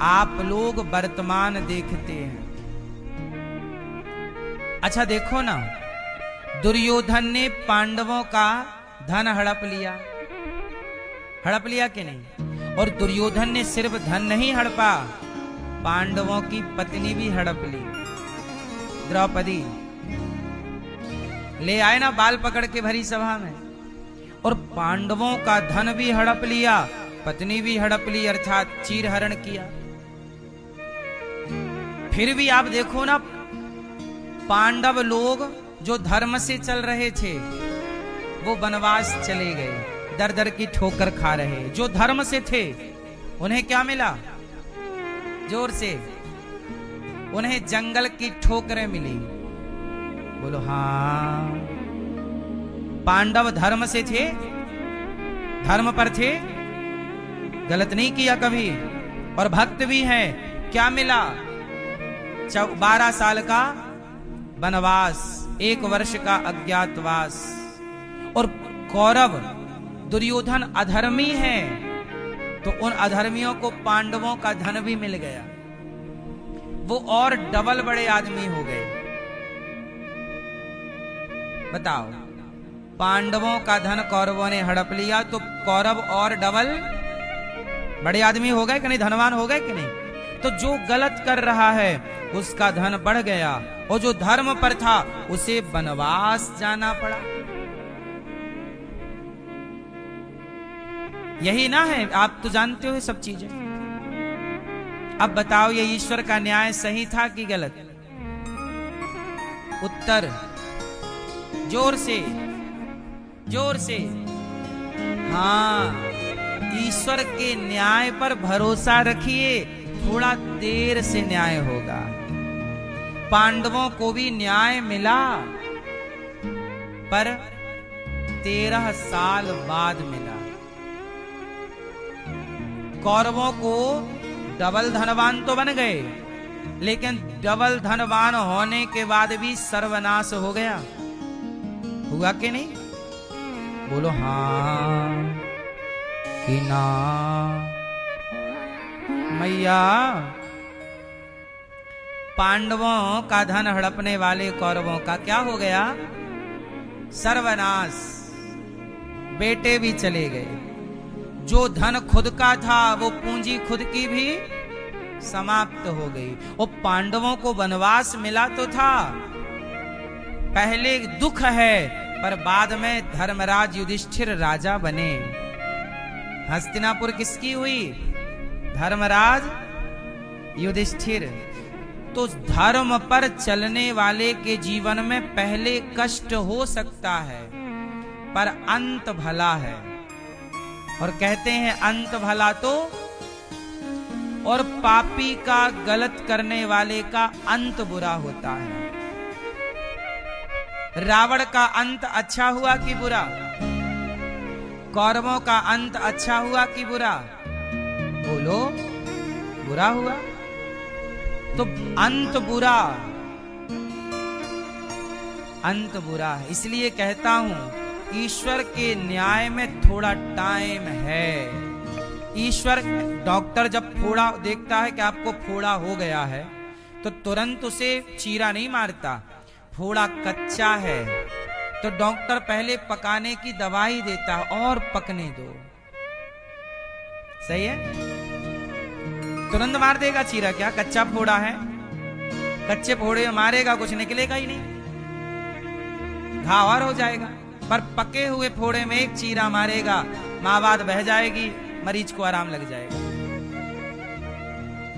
आप लोग वर्तमान देखते हैं। अच्छा देखो ना, दुर्योधन ने पांडवों का धन हड़प लिया कि नहीं? और दुर्योधन ने सिर्फ धन नहीं हड़पा, पांडवों की पत्नी भी हड़प ली। द्रौपदी ले आए ना बाल पकड़ के भरी सभा में, और पांडवों का धन भी हड़प लिया, पत्नी भी हड़प ली, अर्थात चीरहरण किया। फिर भी आप देखो ना, पांडव लोग जो धर्म से चल रहे थे वो वनवास चले गए, दर दर की ठोकर खा रहे। जो धर्म से थे उन्हें क्या मिला? जोर से, उन्हें जंगल की ठोकरें मिली। बोलो हाँ। पांडव धर्म से थे, धर्म पर थे, गलत नहीं किया कभी, और भक्त भी हैं। क्या मिला? 12 साल का वनवास, 1 वर्ष का अज्ञातवास। और कौरव दुर्योधन अधर्मी है, तो उन अधर्मियों को पांडवों का धन भी मिल गया, वो और डबल बड़े आदमी हो गए। बताओ, पांडवों का धन कौरवों ने हड़प लिया तो कौरव और डबल बड़े आदमी हो गए कि नहीं, धनवान हो गए कि नहीं? तो जो गलत कर रहा है उसका धन बढ़ गया, और जो धर्म पर था उसे वनवास जाना पड़ा। यही ना है? आप तो जानते हो ये सब चीजें। अब बताओ, ये ईश्वर का न्याय सही था कि गलत? उत्तर जोर से, जोर से। हाँ, ईश्वर के न्याय पर भरोसा रखिए, थोड़ा देर से न्याय होगा। पांडवों को भी न्याय मिला, पर 13 साल बाद मिला। कौरवों को डबल धनवान तो बन गए, लेकिन डबल धनवान होने के बाद भी सर्वनाश हो गया। हुआ कि नहीं? बोलो हाँ कि ना। मैया, पांडवों का धन हड़पने वाले कौरवों का क्या हो गया? सर्वनाश। बेटे भी चले गए, जो धन खुद का था वो पूंजी खुद की भी समाप्त हो गई। और पांडवों को वनवास मिला तो था, पहले दुख है, पर बाद में धर्मराज युधिष्ठिर राजा बने। हस्तिनापुर किसकी हुई? धर्मराज युधिष्ठिर। तो धर्म पर चलने वाले के जीवन में पहले कष्ट हो सकता है, पर अंत भला है। और कहते हैं अंत भला तो, और पापी का, गलत करने वाले का अंत बुरा होता है। रावण का अंत अच्छा हुआ कि बुरा? कौरवों का अंत अच्छा हुआ कि बुरा? बोलो, बुरा हुआ। तो अंत बुरा, अंत बुरा है। इसलिए कहता हूं, ईश्वर के न्याय में थोड़ा टाइम है। ईश्वर, डॉक्टर जब फोड़ा देखता है कि आपको फोड़ा हो गया है, तो तुरंत उसे चीरा नहीं मारता। फोड़ा कच्चा है तो डॉक्टर पहले पकाने की दवाई देता है, और पकने दो। सही है? तुरंत मार देगा चीरा क्या? कच्चा फोड़ा है, कच्चे फोड़े में मारेगा, कुछ निकलेगा ही नहीं, घाव और हो जाएगा। पर पके हुए फोड़े में एक चीरा मारेगा, माँ बात बह जाएगी, मरीज को आराम लग जाएगा।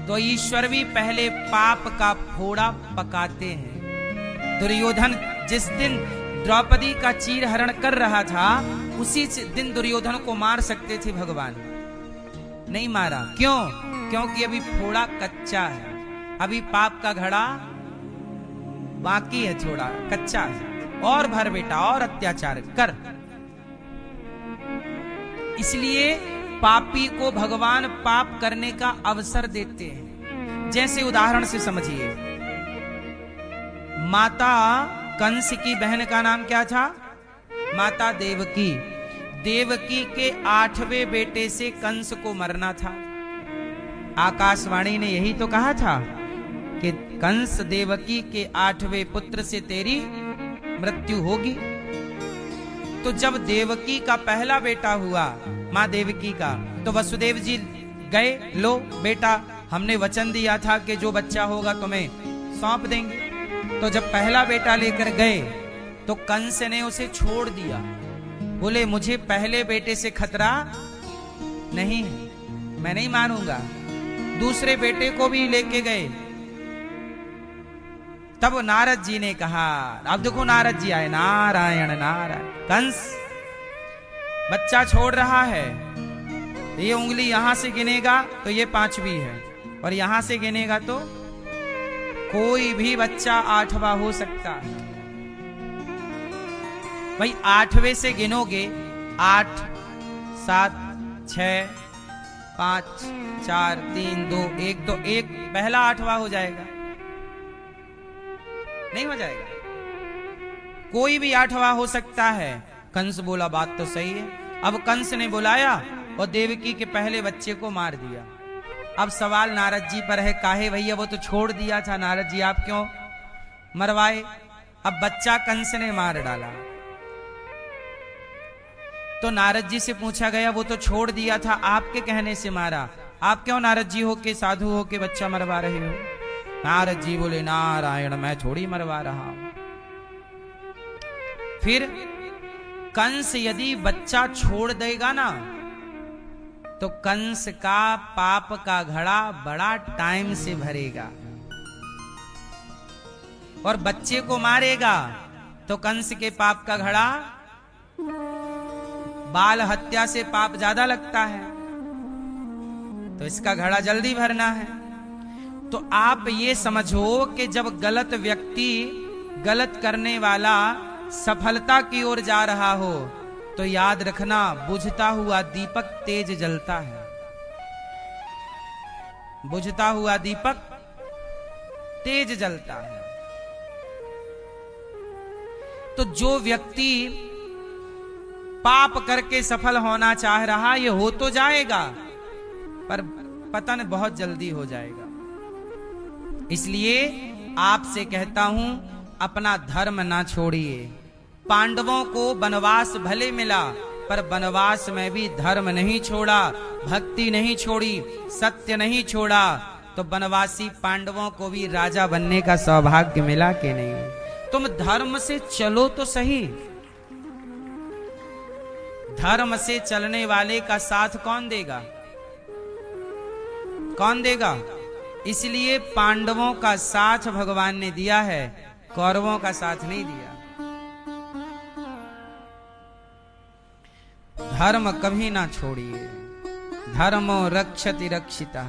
तो ईश्वर भी पहले पाप का फोड़ा पकाते हैं। दुर्योधन जिस दिन द्रौपदी का चीर हरण कर रहा था, उसी दिन दुर्योधन को मार सकते थे भगवान, नहीं मारा। क्यों? क्योंकि अभी फोड़ा कच्चा है, अभी पाप का घड़ा बाकी है, थोड़ा कच्चा है। और भर बेटा, और अत्याचार कर। इसलिए पापी को भगवान पाप करने का अवसर देते हैं। जैसे उदाहरण से समझिए, माता कंस की बहन का नाम क्या था? माता देवकी। देवकी के 8वें बेटे से कंस को मरना था। आकाशवाणी ने यही तो कहा था कि कंस देवकी के 8वें पुत्र से तेरी मृत्यु होगी। तो जब देवकी का पहला बेटा हुआ, माँ देवकी का, तो वसुदेव जी गए, लो बेटा, हमने वचन दिया था कि जो बच्चा होगा तुम्हें सौंप देंगे। तो जब पहला बेटा लेकर गए तो कंस ने उसे छोड़ दिया, बोले मुझे पहले बेटे से खतरा नहीं है, मैं नहीं मारूंगा। दूसरे बेटे को भी लेके गए। तब नारद जी ने कहा, अब देखो नारद जी आए, नारायण नारायण, कंस बच्चा छोड़ रहा है, ये उंगली यहां से गिनेगा तो ये 5वीं है, और यहां से गिनेगा तो कोई भी बच्चा 8वां हो सकता है। भाई 8वें से गिनोगे, 8 7 6 5 4 3 2 1, तो एक पहला 8वां हो जाएगा, नहीं हो जाएगा? कोई भी 8वां हो सकता है। कंस बोला बात तो सही है। अब कंस ने बुलाया और देवकी के पहले बच्चे को मार दिया। अब सवाल नारद जी पर है, काहे भैया, वो तो छोड़ दिया था, नारद जी आप क्यों मरवाए? अब बच्चा कंस ने मार डाला। तो नारद जी से पूछा गया, वो तो छोड़ दिया था, आपके कहने से मारा, आप क्यों नारद जी हो के, साधु हो के बच्चा मरवा रहे हो? नारद जी बोले, नारायण, मैं थोड़ी मरवा रहा हूं। फिर कंस यदि बच्चा छोड़ देगा ना, तो कंस का पाप का घड़ा बड़ा टाइम से भरेगा, और बच्चे को मारेगा तो कंस के पाप का घड़ा, बाल हत्या से पाप ज्यादा लगता है, तो इसका घड़ा जल्दी भरना है। तो आप ये समझो कि जब गलत व्यक्ति, गलत करने वाला सफलता की ओर जा रहा हो, तो याद रखना, बुझता हुआ दीपक तेज जलता है। बुझता हुआ दीपक तेज जलता है। तो जो व्यक्ति पाप करके सफल होना चाह रहा, ये हो तो जाएगा, पर पतन बहुत जल्दी हो जाएगा। इसलिए आपसे कहता हूं, अपना धर्म ना छोड़िए। पांडवों को वनवास भले मिला, पर वनवास में भी धर्म नहीं छोड़ा, भक्ति नहीं छोड़ी, सत्य नहीं छोड़ा, तो वनवासी पांडवों को भी राजा बनने का सौभाग्य मिला कि नहीं? तुम धर्म से चलो तो सही। धर्म से चलने वाले का साथ कौन देगा? कौन देगा? इसलिए पांडवों का साथ भगवान ने दिया है, कौरवों का साथ नहीं दिया। धर्म कभी ना छोड़िए। धर्मो रक्षति रक्षिता।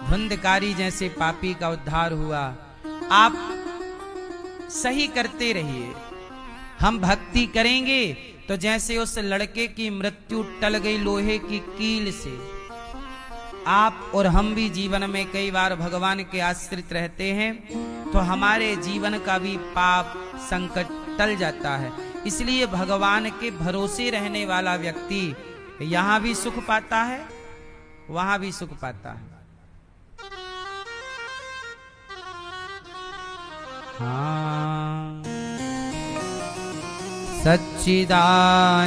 धुंधकारी जैसे पापी का उद्धार हुआ। आप सही करते रहिए। हम भक्ति करेंगे तो जैसे उस लड़के की मृत्यु टल गई लोहे की कील से, आप और हम भी जीवन में कई बार भगवान के आश्रित रहते हैं, तो हमारे जीवन का भी पाप संकट टल जाता है। इसलिए भगवान के भरोसे रहने वाला व्यक्ति यहां भी सुख पाता है, वहां भी सुख पाता है। हाँ, सच्चिदानंद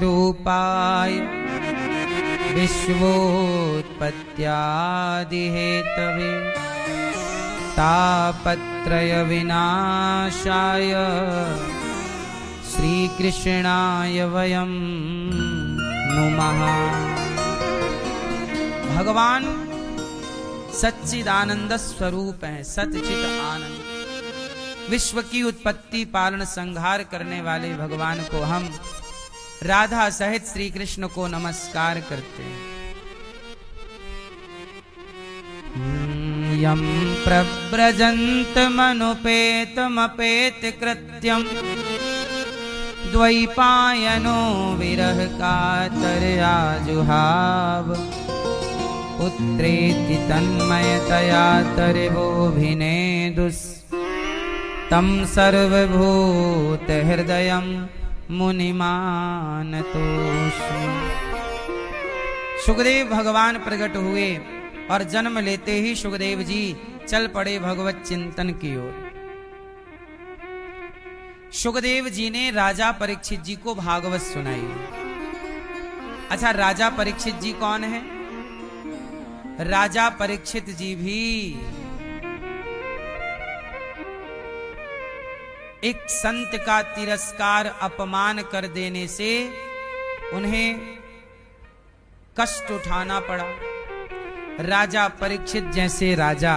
रूपाय विश्वोत्पत्त्यादि हेतवे तापत्रय विनाशाय श्री कृष्णाय वयं नुमः। भगवान सच्चिदानंद स्वरूप हैं, सच्चित आनंद। विश्व की उत्पत्ति पालन संहार करने वाले भगवान को हम राधा सहित श्री कृष्ण को नमस्कार करते हैं। यम प्रव्रजंत मनुपेतमपेत कृत्यम द्वैपायनो विरह कातरया जुहाव पुत्रेति तन्मयतया तरिवोभिनेदुस् तं सर्वभूत हृदयं मुनिमानतोऽस्मि। सुखदेव भगवान प्रकट हुए और जन्म लेते ही सुखदेव जी चल पड़े भगवत चिंतन की ओर। सुखदेव जी ने राजा परीक्षित जी को भागवत सुनाई। अच्छा, राजा परीक्षित जी कौन है? राजा परीक्षित जी भी एक संत का तिरस्कार अपमान कर देने से उन्हें कष्ट उठाना पड़ा। राजा परीक्षित जैसे राजा,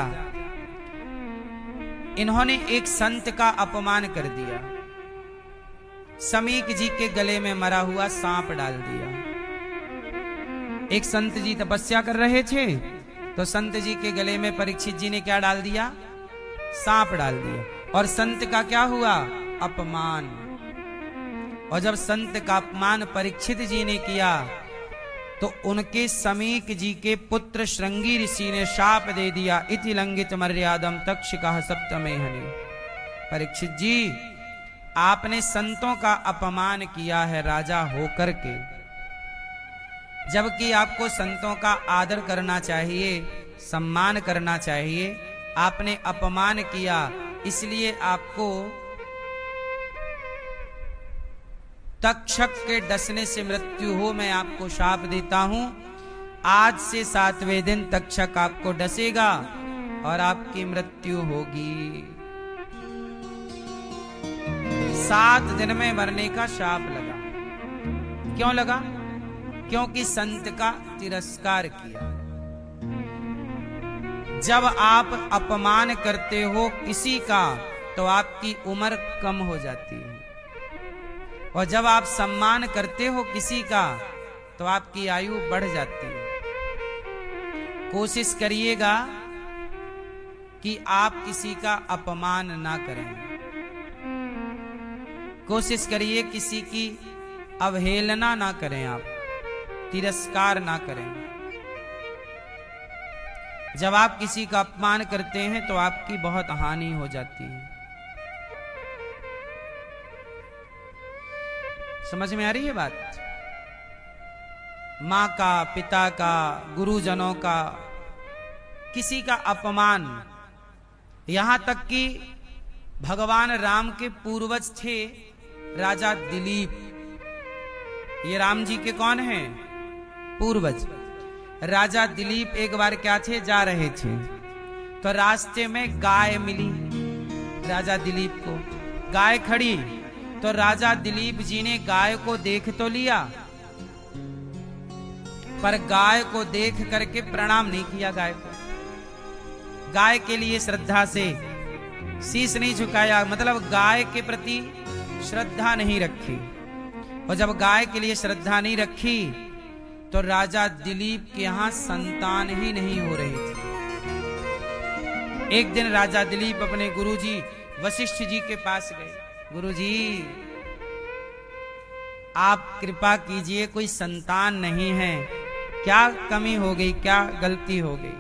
इन्होंने एक संत का अपमान कर दिया। समीक जी के गले में मरा हुआ सांप डाल दिया। एक संत जी तपस्या कर रहे थे तो संत जी के गले में परीक्षित जी ने क्या डाल दिया? सांप डाल दिया। और संत का क्या हुआ? अपमान। और जब संत का अपमान परीक्षित जी ने किया तो उनके समीक जी के पुत्र श्रृंगी ऋषि ने शाप दे दिया, इति लंघित मर्यादम तक्षकः सप्तमे हनि। परीक्षित जी, आपने संतों का अपमान किया है राजा होकर के, जबकि आपको संतों का आदर करना चाहिए, सम्मान करना चाहिए। आपने अपमान किया, इसलिए आपको तक्षक के डसने से मृत्यु हो। मैं आपको शाप देता हूं, आज से 7वें दिन तक्षक आपको डसेगा और आपकी मृत्यु होगी। 7 दिन में मरने का शाप लगा। क्यों लगा? क्योंकि संत का तिरस्कार किया। जब आप अपमान करते हो किसी का तो आपकी उम्र कम हो जाती है, और जब आप सम्मान करते हो किसी का तो आपकी आयु बढ़ जाती है। कोशिश करिएगा कि आप किसी का अपमान ना करें। कोशिश करिए किसी की अवहेलना ना करें, आप तिरस्कार ना करें। जब आप किसी का अपमान करते हैं तो आपकी बहुत हानि हो जाती है। समझ में आ रही है बात? माँ का, पिता का, गुरुजनों का, किसी का अपमान, यहां तक कि भगवान राम के पूर्वज थे राजा दिलीप। ये राम जी के कौन हैं? पूर्वज। राजा दिलीप एक बार क्या थे, जा रहे थे तो रास्ते में गाय मिली राजा दिलीप को। गाय खड़ी तो राजा दिलीप जी ने गाय को देख तो लिया, पर गाय को देख करके प्रणाम नहीं किया। गाय को, गाय के लिए श्रद्धा से शीश नहीं झुकाया, मतलब गाय के प्रति श्रद्धा नहीं रखी। और जब गाय के लिए श्रद्धा नहीं रखी तो राजा दिलीप के यहां संतान ही नहीं हो रही थी। एक दिन राजा दिलीप अपने गुरुजी वशिष्ठ जी के पास गए। गुरुजी, आप कृपा कीजिए, कोई संतान नहीं है, क्या कमी हो गई, क्या गलती हो गई?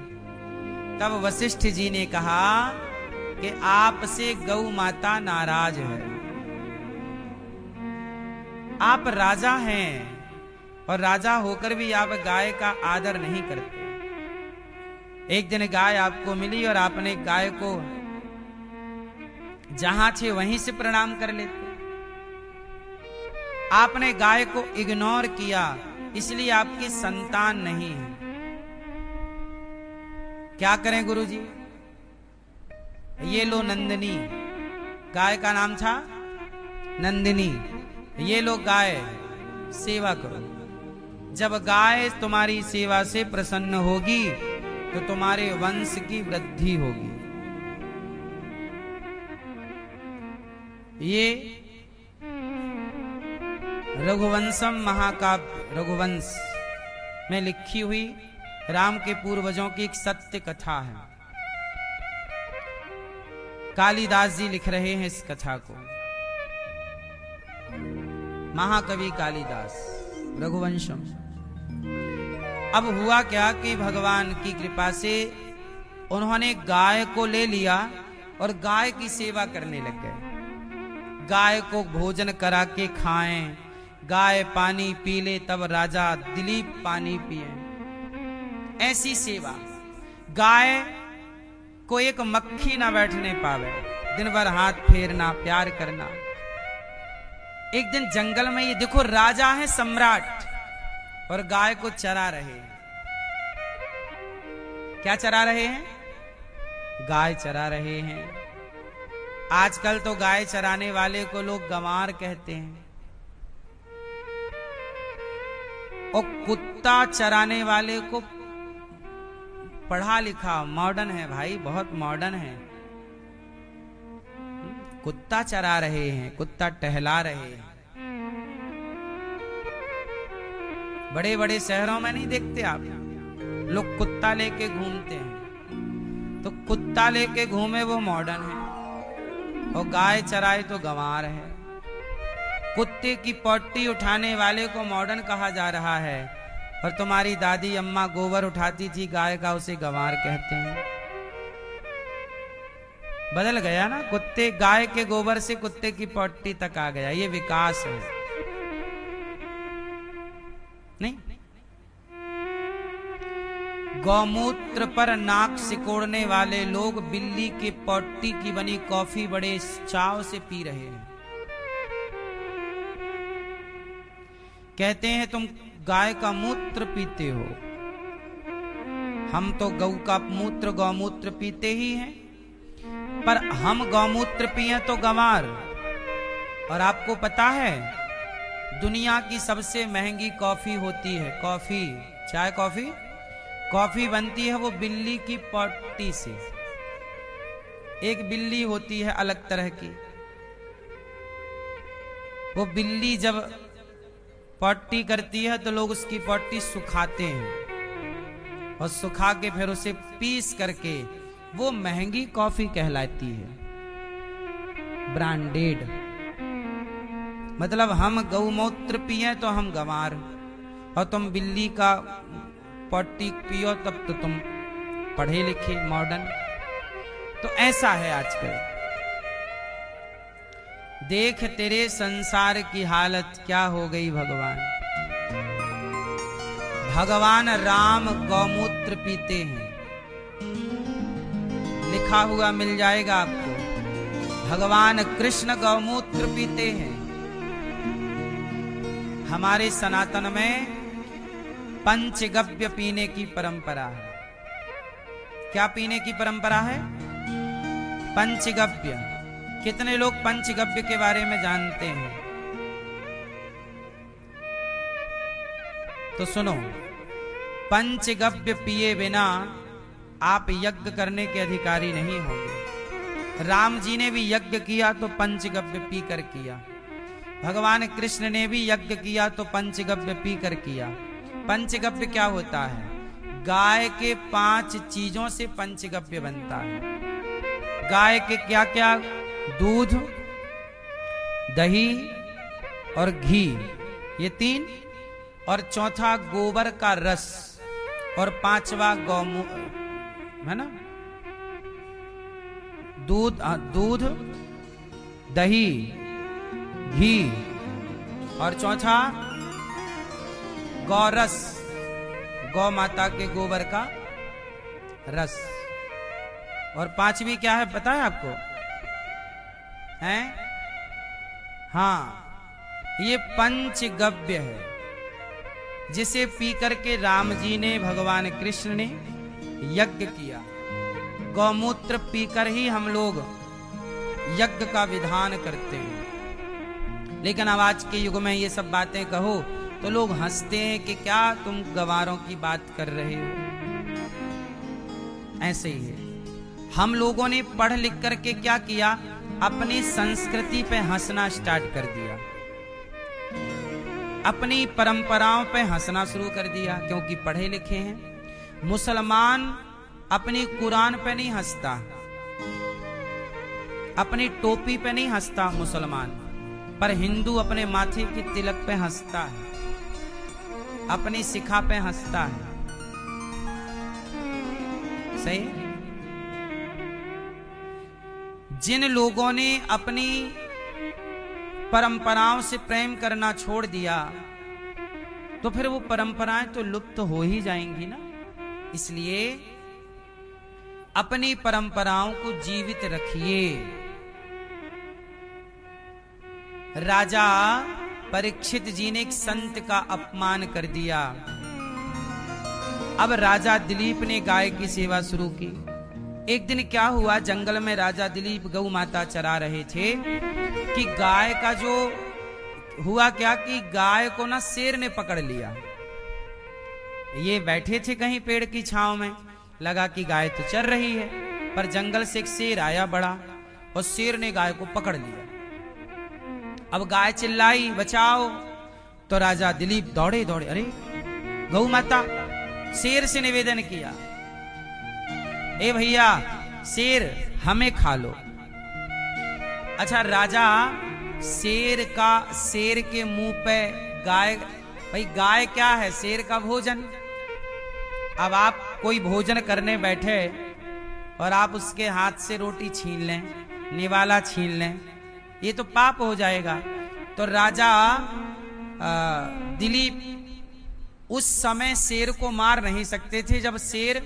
तब वशिष्ठ जी ने कहा कि आपसे गौ माता नाराज है। आप राजा हैं और राजा होकर भी आप गाय का आदर नहीं करते। एक दिन गाय आपको मिली और आपने गाय को जहां थे वहीं से प्रणाम कर लेते। आपने गाय को इग्नोर किया, इसलिए आपकी संतान नहीं है। क्या करें गुरुजी? ये लो नंदिनी, गाय का नाम था नंदिनी, ये लो गाय, सेवा करो। जब गाय तुम्हारी सेवा से प्रसन्न होगी तो तो तुम्हारे वंश की वृद्धि होगी। ये रघुवंशम महाकाव्य रघुवंश में लिखी हुई राम के पूर्वजों की एक सत्य कथा है। कालिदास जी लिख रहे हैं इस कथा को, महाकवि कालिदास, रघुवंशम। अब हुआ क्या कि भगवान की कृपा से उन्होंने गाय को ले लिया और गाय की सेवा करने लग गए। गाय को भोजन करा के खाएं, गाय पानी पी ले तब राजा दिलीप पानी पिए, ऐसी सेवा। गाय को एक मक्खी ना बैठने पावे, दिन भर हाथ फेरना, प्यार करना। एक दिन जंगल में ये देखो राजा है, सम्राट, और गाय को चरा रहे हैं। क्या चरा रहे हैं? गाय चरा रहे हैं। आजकल तो गाय चराने वाले को लोग गंवार कहते हैं, और कुत्ता चराने वाले को पढ़ा लिखा मॉडर्न है भाई, बहुत मॉडर्न है। कुत्ता चरा रहे हैं, कुत्ता टहला रहे हैं। बड़े बड़े शहरों में नहीं देखते आप, लोग कुत्ता लेके घूमते हैं। तो कुत्ता लेके घूमे वो मॉडर्न है, और गाय चराए तो गंवार है। कुत्ते की पट्टी उठाने वाले को मॉडर्न कहा जा रहा है, और तुम्हारी दादी अम्मा गोबर उठाती थी गाय का, उसे गंवार कहते हैं। बदल गया ना, कुत्ते, गाय के गोबर से कुत्ते की पट्टी तक आ गया। ये विकास है नहीं? गौमूत्र पर नाक सिकोड़ने वाले लोग बिल्ली के पट्टी की बनी कॉफी बड़े चाव से पी रहे हैं। कहते हैं तुम गाय का मूत्र पीते हो, हम तो गौ का मूत्र, गौमूत्र पीते ही हैं, पर हम गौमूत्र पिए तो गंवार। और आपको पता है दुनिया की सबसे महंगी कॉफी होती है, कॉफी, चाय कॉफी, कॉफी बनती है वो बिल्ली की पट्टी से। एक बिल्ली होती है अलग तरह की, वो बिल्ली जब पट्टी करती है तो लोग उसकी पट्टी सुखाते हैं, और सुखा के फिर उसे पीस करके वो महंगी कॉफी कहलाती है, ब्रांडेड। मतलब हम गौमूत्र पिए तो हम गंवार, और तुम बिल्ली का पट्टी पियो तब तो तुम पढ़े लिखे, मॉडर्न। तो ऐसा है आजकल। देख तेरे संसार की हालत क्या हो गई भगवान। भगवान राम गौमूत्र पीते हैं, लिखा हुआ मिल जाएगा आपको। भगवान कृष्ण गौमूत्र पीते हैं। हमारे सनातन में पंचगव्य पीने की परंपरा है। क्या पीने की परंपरा है? पंचगव्य। कितने लोग पंचगव्य के बारे में जानते हैं? तो सुनो, पंचगव्य पिए बिना आप यज्ञ करने के अधिकारी नहीं होंगे। राम जी ने भी यज्ञ किया तो पंचगव्य पी कर किया, भगवान कृष्ण ने भी यज्ञ किया तो पंचगव्य पी कर किया। पंचगव्य क्या होता है? गाय के 5 चीजों से पंचगव्य बनता है। गाय के क्या क्या? दूध, दही और घी, ये 3, और चौथा गोबर का रस, और 5वां गौमूत्र, है ना? दूध, दही, घी, और चौथा गौरस, गौ माता के गोबर का रस। और 5वीं क्या है पता है आपको? हैं? हाँ, ये पंचगव्य है, जिसे पी करके राम जी ने, भगवान कृष्ण ने यज्ञ किया। गौमूत्र पीकर ही हम लोग यज्ञ का विधान करते हैं। लेकिन अब आज के युग में ये सब बातें कहो तो लोग हंसते हैं कि क्या तुम गंवारों की बात कर रहे हो। ऐसे ही है। हम लोगों ने पढ़ लिख करके क्या किया, अपनी संस्कृति पे हंसना स्टार्ट कर दिया, अपनी परंपराओं पे हंसना शुरू कर दिया, क्योंकि पढ़े लिखे हैं। मुसलमान अपनी कुरान पे नहीं हंसता, अपनी टोपी पे नहीं हंसता मुसलमान, पर हिंदू अपने माथे की तिलक पे हंसता है, अपनी शिखा पे हंसता है। सही। जिन लोगों ने अपनी परंपराओं से प्रेम करना छोड़ दिया, तो फिर वो परंपराएं तो लुप्त हो ही जाएंगी ना। इसलिए अपनी परंपराओं को जीवित रखिए। राजा परीक्षित जी ने एक संत का अपमान कर दिया। अब राजा दिलीप ने गाय की सेवा शुरू की। एक दिन क्या हुआ, जंगल में राजा दिलीप गौ माता चरा रहे थे कि गाय का जो हुआ क्या कि गाय को ना शेर ने पकड़ लिया। ये बैठे थे कहीं पेड़ की छांव में, लगा कि गाय तो चर रही है, पर जंगल से एक शेर आया बड़ा, और शेर ने गाय को पकड़ लिया। अब गाय चिल्लाई बचाओ, तो राजा दिलीप दौड़े दौड़े, अरे गौ माता, शेर से निवेदन किया, ए भैया शेर हमें खा लो। अच्छा, राजा शेर के मुंह पे गाय, भाई गाय क्या है, शेर का भोजन। अब आप कोई भोजन करने बैठे और आप उसके हाथ से रोटी छीन लें, निवाला छीन लें, ये तो पाप हो जाएगा। तो राजा दिलीप उस समय शेर को मार नहीं सकते थे, जब शेर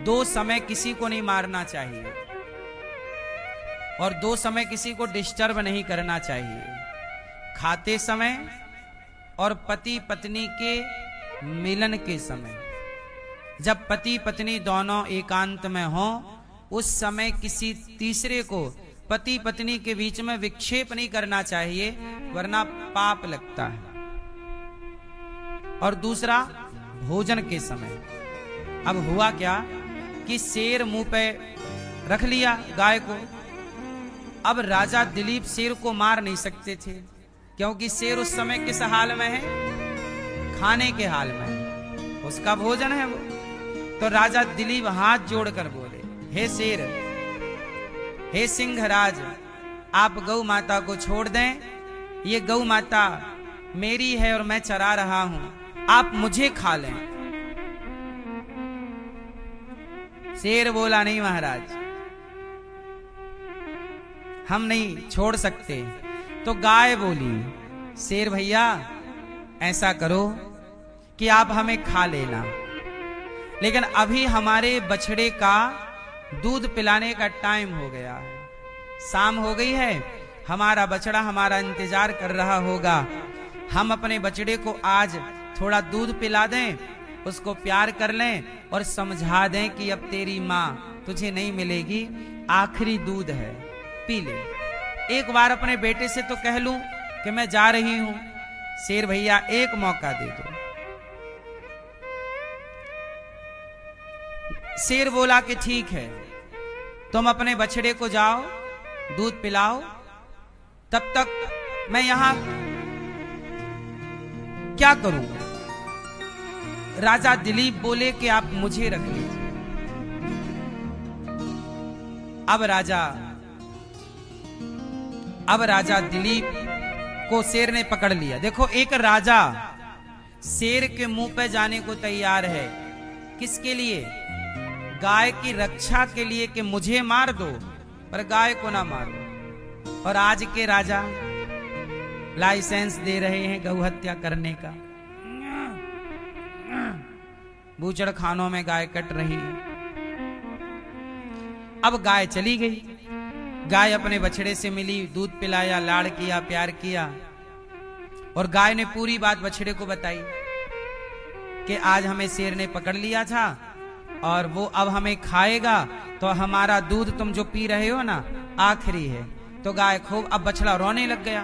दो समय किसी को नहीं मारना चाहिए और दो समय किसी को डिस्टर्ब नहीं करना चाहिए, खाते समय और पति पत्नी के मिलन के समय। जब पति पत्नी दोनों एकांत में हों, उस समय किसी तीसरे को पति पत्नी के बीच में विक्षेप नहीं करना चाहिए, वरना पाप लगता है। और दूसरा, भोजन के समय। अब हुआ क्या कि शेर मुंह पे रख लिया गाय को। अब राजा दिलीप शेर को मार नहीं सकते थे, क्योंकि शेर उस समय किस हाल में है, खाने के हाल में है, उसका भोजन है वो। तो राजा दिलीप हाथ जोड़कर बोले, हे शेर, हे सिंहराज, आप गौ माता को छोड़ दें, ये गौ माता मेरी है और मैं चरा रहा हूं, आप मुझे खा लें। शेर बोला, नहीं महाराज, हम नहीं छोड़ सकते। तो गाय बोली, शेर भैया ऐसा करो कि आप हमें खा लेना, लेकिन अभी हमारे बछड़े का दूध पिलाने का टाइम हो गया है, शाम हो गई है, हमारा बछड़ा हमारा इंतजार कर रहा होगा। हम अपने बछड़े को आज थोड़ा दूध पिला दें, उसको प्यार कर लें और समझा दें कि अब तेरी माँ तुझे नहीं मिलेगी, आखिरी दूध है, पी ले। एक बार अपने बेटे से तो कह लूं कि मैं जा रही हूं, शेर भैया एक मौका दे दो। शेर बोला कि ठीक है, तुम अपने बछड़े को जाओ, दूध पिलाओ, तब तक मैं यहां क्या करूं। राजा दिलीप बोले कि आप मुझे रख लीजिए। अब राजा दिलीप को शेर ने पकड़ लिया। देखो, एक राजा शेर के मुंह पे जाने को तैयार है, किसके लिए, गाय की रक्षा के लिए, कि मुझे मार दो पर गाय को ना मारो। और आज के राजा लाइसेंस दे रहे हैं गौ हत्या करने का, बूचड़ खानों में गाय कट रही है। अब गाय चली गई, गाय अपने बछड़े से मिली, दूध पिलाया, लाड़ किया, प्यार किया, और गाय ने पूरी बात बछड़े को बताई कि आज हमें शेर ने पकड़ लिया था और वो अब हमें खाएगा, तो हमारा दूध तुम जो पी रहे हो ना आखिरी है। तो गाय खूब, अब बछड़ा रोने लग गया,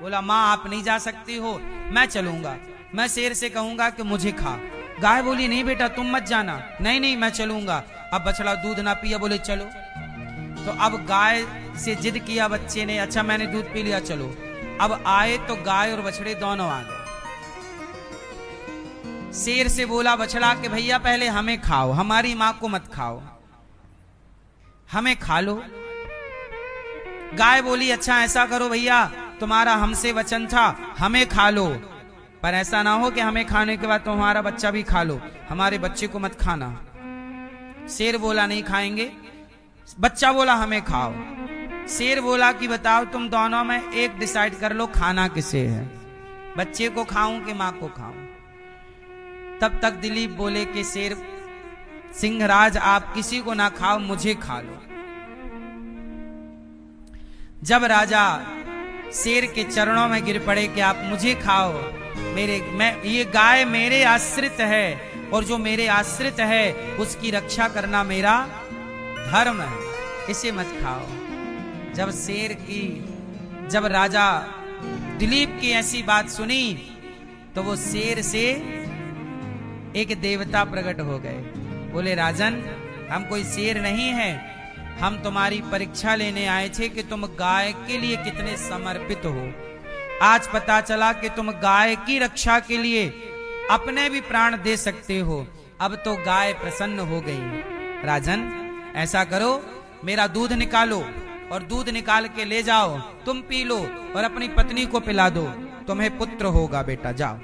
बोला माँ आप नहीं जा सकती हो, मैं चलूंगा, मैं शेर से कहूंगा कि मुझे खा। गाय बोली नहीं बेटा तुम मत जाना, नहीं नहीं मैं चलूंगा। अब बछड़ा दूध ना पिया, बोले चलो। तो अब गाय से जिद किया बच्चे ने, अच्छा मैंने दूध पी लिया चलो। अब आए तो गाय और बछड़े दोनों आ गए। शेर से बोला बछड़ा कि भैया पहले हमें खाओ, हमारी मां को मत खाओ, हमें खा लो। गाय बोली अच्छा ऐसा करो भैया, तुम्हारा हमसे वचन था, हमें खा लो, पर ऐसा ना हो कि हमें खाने के बाद तुम्हारा बच्चा भी खा लो, हमारे बच्चे को मत खाना। शेर बोला नहीं खाएंगे, बच्चा बोला हमें खाओ। शेर बोला कि बताओ तुम दोनों में एक डिसाइड कर लो खाना किसे है, बच्चे को खाऊं कि मां को खाऊं। तब तक दिलीप बोले कि शेर सिंहराज आप किसी को ना खाओ, मुझे खा लो। जब राजा शेर के चरणों में गिर पड़े कि आप मुझे खाओ, ये गाय मेरे आश्रित है और जो मेरे आश्रित है उसकी रक्षा करना मेरा धर्म है, इसे मत खाओ। जब राजा दिलीप की ऐसी बात सुनी तो वो शेर से एक देवता प्रकट हो गए। बोले राजन हम कोई शेर नहीं है, हम तुम्हारी परीक्षा लेने आए थे कि तुम गाय के लिए कितने समर्पित हो। आज पता चला कि तुम गाय की रक्षा के लिए अपने भी प्राण दे सकते हो। अब तो गाय प्रसन्न हो गई। राजन ऐसा करो, मेरा दूध निकालो और दूध निकाल के ले जाओ, तुम पी लो और अपनी पत्नी को पिला दो, तुम्हें पुत्र होगा बेटा, जाओ।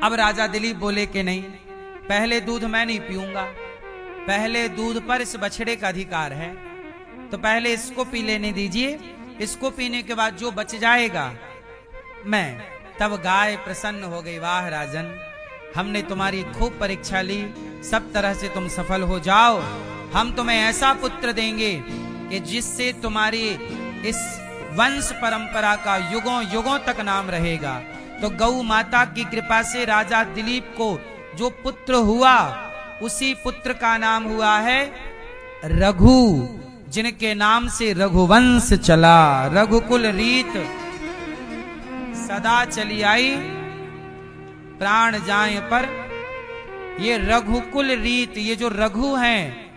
अब राजा दिलीप बोले कि नहीं, पहले दूध मैं नहीं पीऊंगा, पहले दूध पर इस बछड़े का अधिकार है, तो पहले इसको पी लेने दीजिए, इसको पीने के बाद जो बच जाएगा मैं। तब गाय प्रसन्न हो गई, वाह राजन हमने तुम्हारी खूब परीक्षा ली, सब तरह से तुम सफल हो जाओ, हम तुम्हें ऐसा पुत्र देंगे कि जिससे तुम्हारी इस वंश परंपरा का युगों युगों तक नाम रहेगा। तो गौ माता की कृपा से राजा दिलीप को जो पुत्र हुआ, उसी पुत्र का नाम हुआ है रघु, जिनके नाम से रघुवंश चला, रघुकुल रीत सदा चली आई, प्राण जाए पर। ये रघुकुल रीत, ये जो रघु हैं,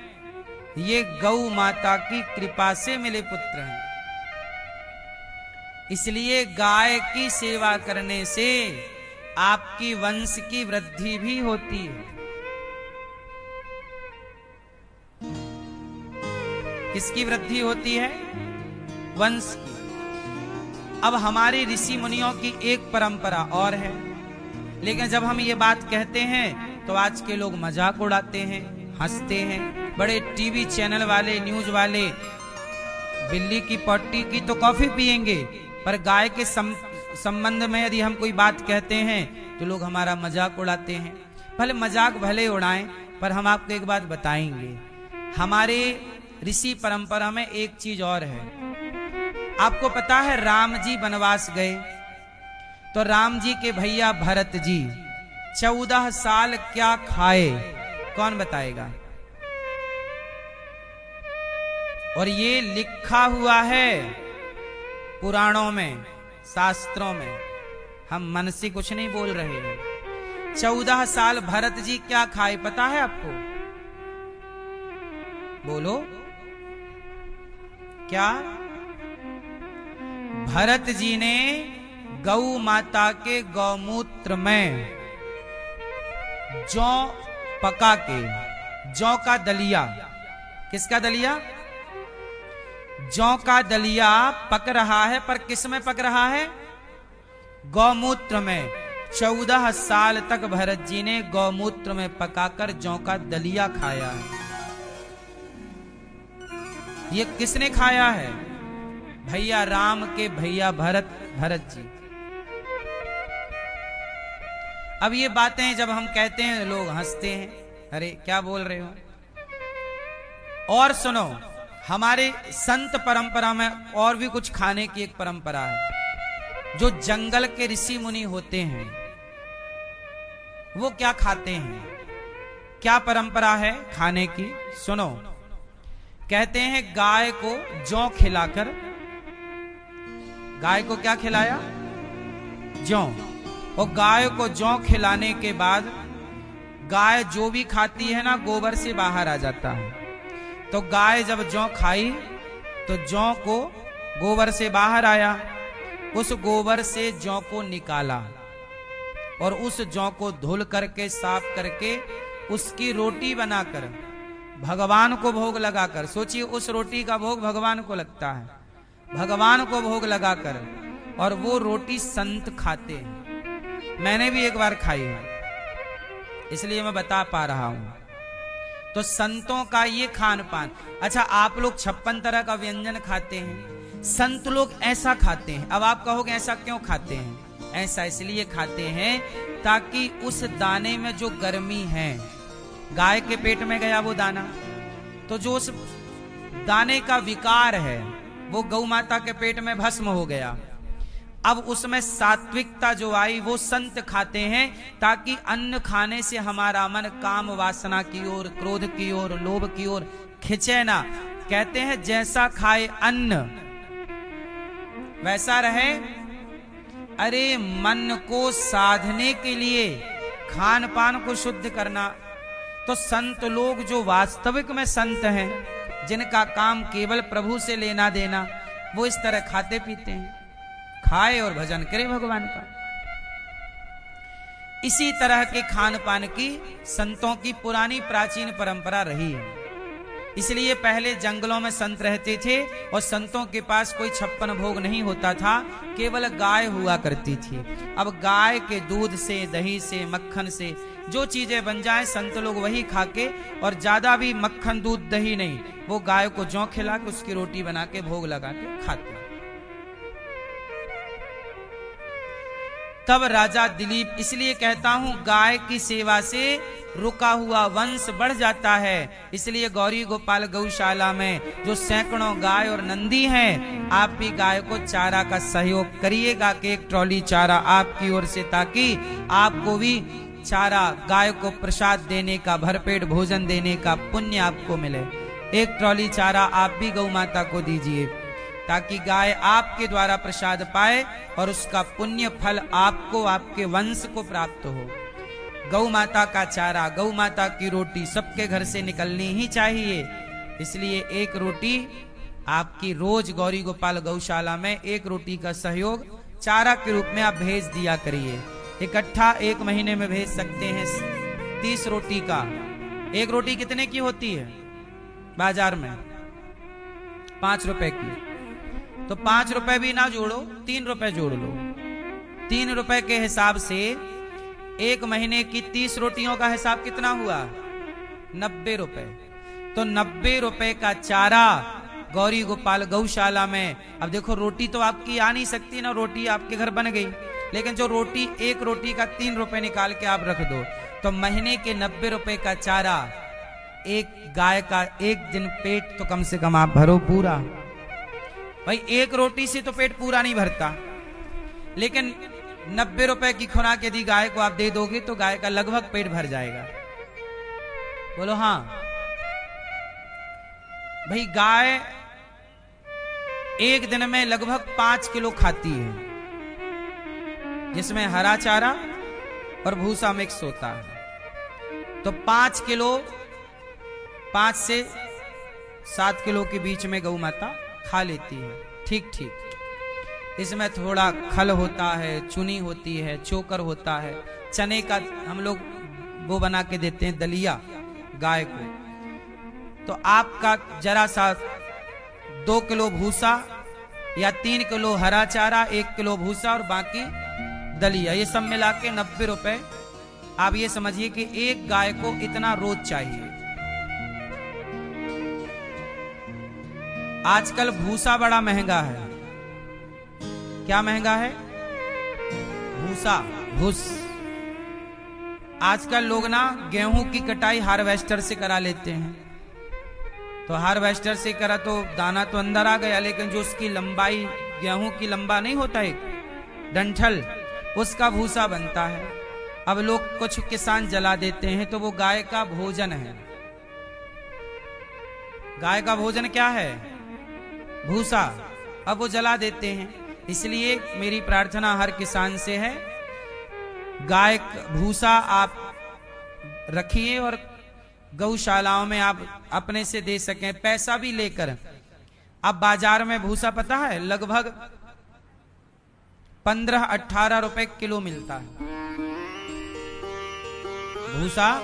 ये गौ माता की कृपा से मिले पुत्र हैं। इसलिए गाय की सेवा करने से आपकी वंश की वृद्धि भी होती है। किसकी वृद्धि होती है? वंश की। अब हमारे ऋषि मुनियों की एक परंपरा और है, लेकिन जब हम ये बात कहते हैं तो आज के लोग मजाक उड़ाते हैं, हंसते हैं। बड़े टीवी चैनल वाले, न्यूज वाले बिल्ली की पट्टी की तो कॉफी पिएंगे, पर गाय के संबंध में यदि हम कोई बात कहते हैं तो लोग हमारा मजाक उड़ाते हैं। भले मजाक भले उड़ाएं, पर हम आपको एक बात बताएंगे, हमारे ऋषि परंपरा में एक चीज और है। आपको पता है राम जी वनवास गए तो राम जी के भैया भरत जी 14 साल क्या खाए, कौन बताएगा? और ये लिखा हुआ है पुराणों में, शास्त्रों में, हम मन से कुछ नहीं बोल रहे हैं। 14 साल भरत जी क्या खाए पता है आपको? बोलो क्या? भरत जी ने गौ माता के गौमूत्र में जौ पका के, जौ का दलिया, किसका दलिया? जौ का दलिया पक रहा है, पर किस में पक रहा है? गौमूत्र में। 14 साल तक भरत जी ने गौमूत्र में पकाकर जौ का दलिया खाया है। ये किसने खाया है? भैया राम के भैया भरत जी। अब ये बातें जब हम कहते हैं लोग हंसते हैं, अरे क्या बोल रहे हो। और सुनो, हमारे संत परंपरा में और भी कुछ खाने की एक परंपरा है। जो जंगल के ऋषि मुनि होते हैं वो क्या खाते हैं, क्या परंपरा है खाने की? सुनो, कहते हैं गाय को जौ खिलाकर, गाय को क्या खिलाया? जौ। और गाय को जौ खिलाने के बाद गाय जो भी खाती है ना गोबर से बाहर आ जाता है। तो गाय जब जौ खाई तो जौ को गोबर से बाहर आया, उस गोबर से जौ को निकाला और उस जौ को धुल करके साफ करके उसकी रोटी बनाकर भगवान को भोग लगाकर, सोचिए उस रोटी का भोग भगवान को लगता है, भगवान को भोग लगाकर, और वो रोटी संत खाते हैं। मैंने भी एक बार खाई है इसलिए मैं बता पा रहा हूं। तो संतों का ये खान पान। अच्छा, आप लोग 56 तरह का व्यंजन खाते हैं, संत लोग ऐसा खाते हैं। अब आप कहोगे ऐसा क्यों खाते हैं? ऐसा इसलिए खाते हैं ताकि उस दाने में जो गर्मी है, गाय के पेट में गया वो दाना, तो जो उस दाने का विकार है वो गौ माता के पेट में भस्म हो गया। अब उसमें सात्विकता जो आई वो संत खाते हैं ताकि अन्न खाने से हमारा मन काम वासना की ओर, क्रोध की ओर, लोभ की ओर खिंचे ना। कहते हैं जैसा खाए अन्न वैसा रहे। अरे मन को साधने के लिए खान पान को शुद्ध करना, तो संत लोग जो वास्तविक में संत हैं, जिनका काम केवल प्रभु से लेना देना, वो इस तरह खाते पीते हैं, खाए और भजन करे भगवान का। इसी तरह के खान पान की संतों की पुरानी प्राचीन परंपरा रही है। इसलिए पहले जंगलों में संत रहते थे और संतों के पास कोई 56 भोग नहीं होता था, केवल गाय हुआ करती थी। अब गाय के दूध से, दही से, मक्खन से जो चीजें बन जाए संत लोग वही खा के, और ज्यादा भी मक्खन दूध दही नहीं, वो गाय को जौ खिला के उसकी रोटी बना के भोग लगा के खाते। तब राजा दिलीप, इसलिए कहता हूं गाय की सेवा से रुका हुआ वंश बढ़ जाता है। इसलिए गौरी गोपाल गौशाला में जो सैकड़ों गाय और नंदी हैं, आप भी गाय को चारा का सहयोग करिएगा कि एक ट्रॉली चारा आपकी ओर से, ताकि आपको भी चारा, गाय को प्रसाद देने का, भरपेट भोजन देने का पुण्य आपको मिले। एक ट्रॉली चारा आप भी गौ माता को दीजिए ताकि गाय आपके द्वारा प्रसाद पाए और उसका पुण्य फल आपको, आपके वंश को प्राप्त हो। गौ माता का चारा, गौ माता की रोटी सबके घर से निकलनी ही चाहिए। इसलिए एक रोटी आपकी रोज गौरी गोपाल गौशाला में एक रोटी का सहयोग चारा के रूप में आप भेज दिया करिए। इकट्ठा 1 महीने में भेज सकते हैं 30 रोटी का। एक रोटी कितने की होती है बाजार में? 5 रुपए की। तो 5 रुपए भी ना जोड़ो, 3 रुपए जोड़ लो। 3 रुपए के हिसाब से 1 महीने की 30 रोटियों का हिसाब कितना हुआ? 90 रुपए। तो 90 रुपए का चारा गौरी गोपाल गौशाला में। अब देखो रोटी तो आपकी आ नहीं सकती ना, रोटी आपके घर बन गई, लेकिन जो रोटी, एक रोटी का 3 रुपए निकाल के आप रख दो, तो महीने के 90 रुपए का चारा, एक गाय का एक दिन पेट तो कम से कम आप भरो पूरा। भाई एक रोटी से तो पेट पूरा नहीं भरता, लेकिन 90 रुपए की खुराक यदि गाय को आप दे दोगे तो गाय का लगभग पेट भर जाएगा। बोलो हाँ। भाई गाय एक दिन में लगभग 5 किलो खाती है, जिसमें हरा चारा और भूसा मिक्स होता है। तो 5 किलो, 5 से 7 किलो के बीच में गौ माता खा लेती है। ठीक ठीक। इसमें थोड़ा खल होता है, चुनी होती है, चोकर होता है, चने का हम लोग वो बना के देते हैं दलिया गाय को। तो आपका जरा सा 2 किलो भूसा या 3 किलो हरा चारा, 1 किलो भूसा और बाकी दलिया, ये सब मिला के 90 रुपए। आप ये समझिए कि एक गाय को इतना रोज चाहिए। आजकल भूसा बड़ा महंगा है। क्या महंगा है? भूसा, भूस। आजकल लोग ना गेहूं की कटाई हार्वेस्टर से करा लेते हैं। तो हार्वेस्टर से करा तो दाना तो अंदर आ गया, लेकिन जो उसकी लंबाई, गेहूं की लंबा नहीं होता एक डंठल, उसका भूसा बनता है। अब लोग कुछ किसान जला देते हैं, तो वो गाय का भोजन है। गाय का भोजन क्या है? भूसा। अब वो जला देते हैं। इसलिए मेरी प्रार्थना हर किसान से है, गाय भूसा आप रखिए और गौशालाओं में आप अपने से दे सकें, पैसा भी लेकर। अब बाजार में भूसा पता है लगभग 15-18 रुपए किलो मिलता है भूसा।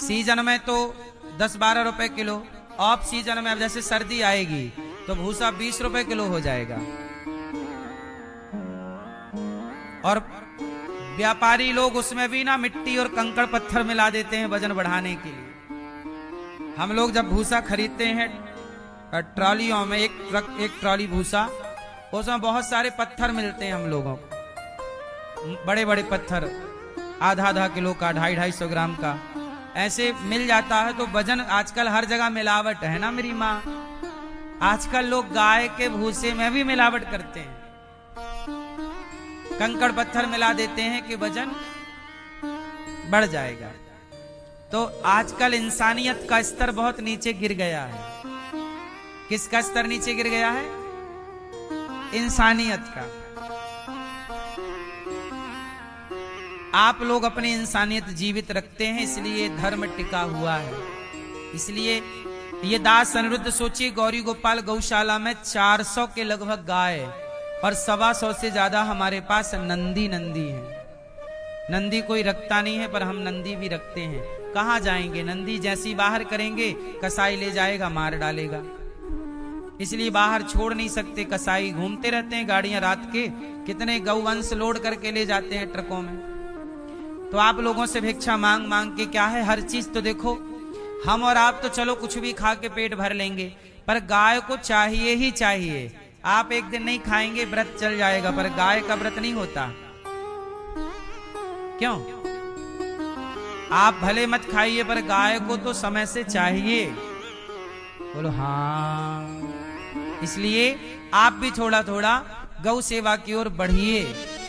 सीजन में तो 10-12 रुपए किलो, ऑफ सीजन में अब जैसे सर्दी आएगी तो भूसा 20 रुपए किलो हो जाएगा। और व्यापारी लोग उसमें भी ना मिट्टी और कंकड़ पत्थर मिला देते हैं वजन बढ़ाने के लिए। हम लोग जब भूसा खरीदते हैं ट्रॉलियों में, एक ट्रॉली भूसा, उसमें बहुत सारे पत्थर मिलते हैं हम लोगों को, बड़े बड़े पत्थर, आधा किलो का, 250-250 ग्राम का ऐसे मिल जाता है। तो वजन आजकल हर जगह मिलावट है ना मेरी माँ, आजकल लोग गाय के भूसे में भी मिलावट करते हैं, कंकड़ पत्थर मिला देते हैं कि वजन बढ़ जाएगा। तो आजकल इंसानियत का स्तर बहुत नीचे गिर गया है। किसका स्तर नीचे गिर गया है? इंसानियत का। आप लोग अपनी इंसानियत जीवित रखते हैं, इसलिए धर्म टिका हुआ है। इसलिए ये दास अनिरुद्ध सोचिए, गौरी गोपाल गौशाला में 400 के लगभग गाय और 125 से ज्यादा हमारे पास नंदी है। नंदी कोई रखता नहीं है, पर हम नंदी भी रखते हैं। कहां जाएंगे? नंदी जैसी बाहर करेंगे कसाई ले जाएगा, मार डालेगा, इसलिए बाहर छोड़ नहीं सकते। कसाई घूमते रहते हैं गाड़ियां रात के, कितने गौवंश लोड करके ले जाते हैं ट्रकों में। तो आप लोगों से भिक्षा मांग मांग के क्या है, हर चीज तो देखो, हम और आप तो चलो कुछ भी खा के पेट भर लेंगे, पर गाय को चाहिए ही चाहिए। आप एक दिन नहीं खाएंगे व्रत चल जाएगा, पर गाय का व्रत नहीं होता। क्यों? आप भले मत खाइए, पर गाय को तो समय से चाहिए। बोलो हाँ। इसलिए आप भी थोड़ा थोड़ा गौ सेवा की ओर बढ़िए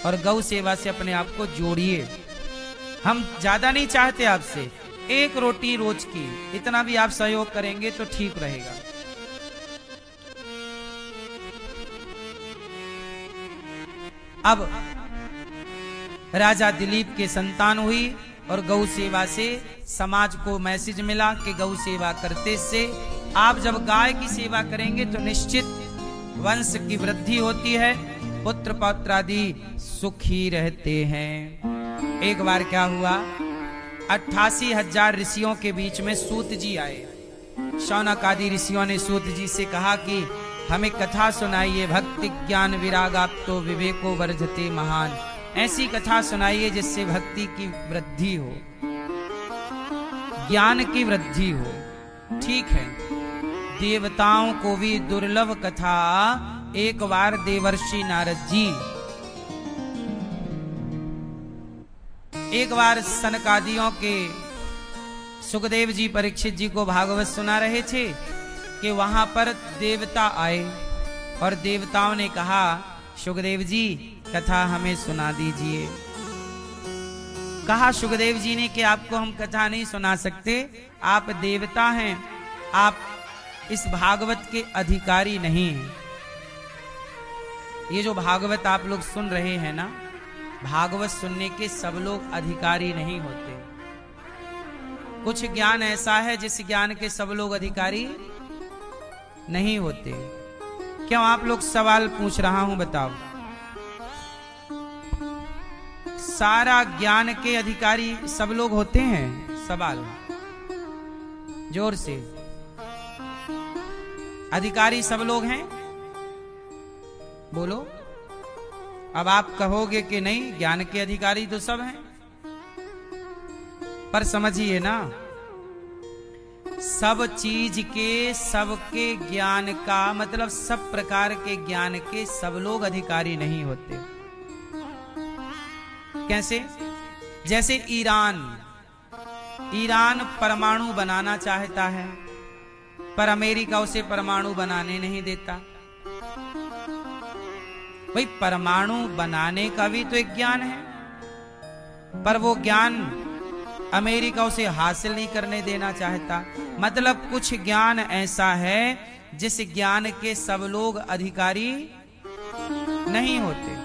और गौ सेवा से अपने आप को जोड़िए। हम ज्यादा नहीं चाहते आपसे, 1 रोटी रोज की, इतना भी आप सहयोग करेंगे तो ठीक रहेगा। अब राजा दिलीप के संतान हुई और गौ सेवा से समाज को मैसेज मिला कि गौ सेवा करते से आप जब गाय की सेवा करेंगे तो निश्चित वंश की वृद्धि होती है, पुत्र पौत्र आदि सुखी रहते हैं। एक बार क्या हुआ, 88,000 ऋषियों के बीच में सूत जी आए। शौनक आदि ऋषियों ने सूत जी से कहा कि हमें कथा सुनाइए, भक्ति ज्ञान विरागाप्तो विवेको वर्धते महान। ऐसी कथा सुनाइए जिससे भक्ति की वृद्धि हो, ज्ञान की वृद्धि हो। ठीक है, देवताओं को भी दुर्लभ कथा। एक बार देवर्षि नारद जी एक बार सनकादियों के सुखदेव जी परीक्षित जी को भागवत सुना रहे थे कि वहां पर देवता आए और देवताओं ने कहा, सुखदेव जी कथा हमें सुना दीजिए। कहा सुखदेव जी ने कि आपको हम कथा नहीं सुना सकते, आप देवता हैं, आप इस भागवत के अधिकारी नहीं हैं। ये जो भागवत आप लोग सुन रहे हैं ना, भागवत सुनने के सब लोग अधिकारी नहीं होते। कुछ ज्ञान ऐसा है जिस ज्ञान के सब लोग अधिकारी नहीं होते। क्यों? आप लोग सवाल पूछ रहा हूं, बताओ। सारा ज्ञान के अधिकारी सब लोग होते हैं? सवाल जोर से। अधिकारी सब लोग हैं? बोलो। अब आप कहोगे कि नहीं, ज्ञान के अधिकारी तो सब हैं, पर समझिए ना, सब चीज के, सबके ज्ञान का मतलब सब प्रकार के ज्ञान के सब लोग अधिकारी नहीं होते। कैसे? जैसे ईरान परमाणु बनाना चाहता है, पर अमेरिका उसे परमाणु बनाने नहीं देता। भाई परमाणु बनाने का भी तो एक ज्ञान है, पर वो ज्ञान अमेरिका उसे हासिल नहीं करने देना चाहता। मतलब कुछ ज्ञान ऐसा है जिस ज्ञान के सब लोग अधिकारी नहीं होते।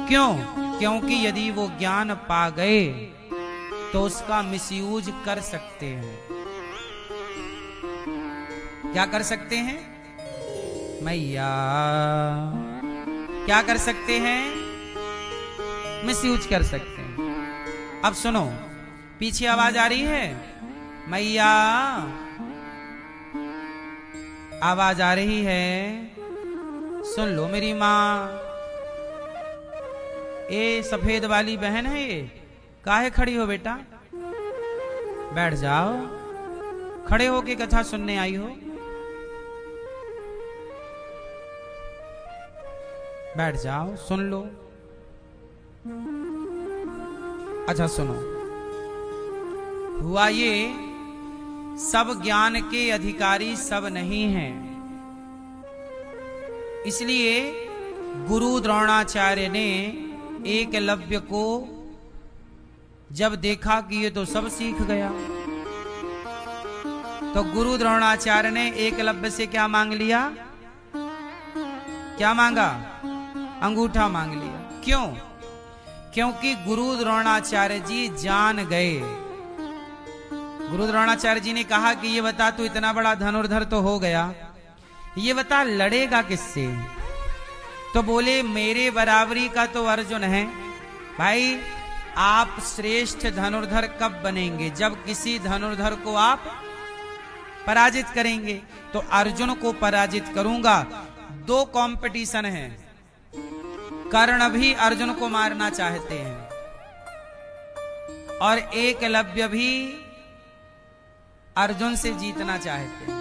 क्यों? क्योंकि यदि वो ज्ञान पा गए तो उसका मिसयूज कर सकते हैं। क्या कर सकते हैं मैया? क्या कर सकते हैं? मिसयूज कर सकते हैं। अब सुनो, पीछे आवाज आ रही है मैया, आवाज आ रही है, सुन लो मेरी माँ। ए सफेद वाली बहन है ये, काहे खड़ी हो बेटा? बैठ जाओ, खड़े होके कथा सुनने आई हो? बैठ जाओ, सुन लो। अच्छा सुनो, हुआ ये, सब ज्ञान के अधिकारी सब नहीं हैं, इसलिए गुरु द्रोणाचार्य ने एकलव्य को जब देखा कि ये तो सब सीख गया, तो गुरु द्रोणाचार्य ने एकलव्य से क्या मांग लिया? क्या मांगा? अंगूठा मांग लिया। क्यों? क्योंकि गुरु द्रोणाचार्य जी जान गए। गुरु द्रोणाचार्य जी ने कहा कि ये बता, तू इतना बड़ा धनुर्धर तो हो गया, ये बता लड़ेगा किससे? तो बोले मेरे बराबरी का तो अर्जुन है। भाई आप श्रेष्ठ धनुर्धर कब बनेंगे? जब किसी धनुर्धर को आप पराजित करेंगे। तो अर्जुन को पराजित करूंगा। दो कंपटीशन है, कर्ण भी अर्जुन को मारना चाहते हैं और एकलव्य भी अर्जुन से जीतना चाहते हैं।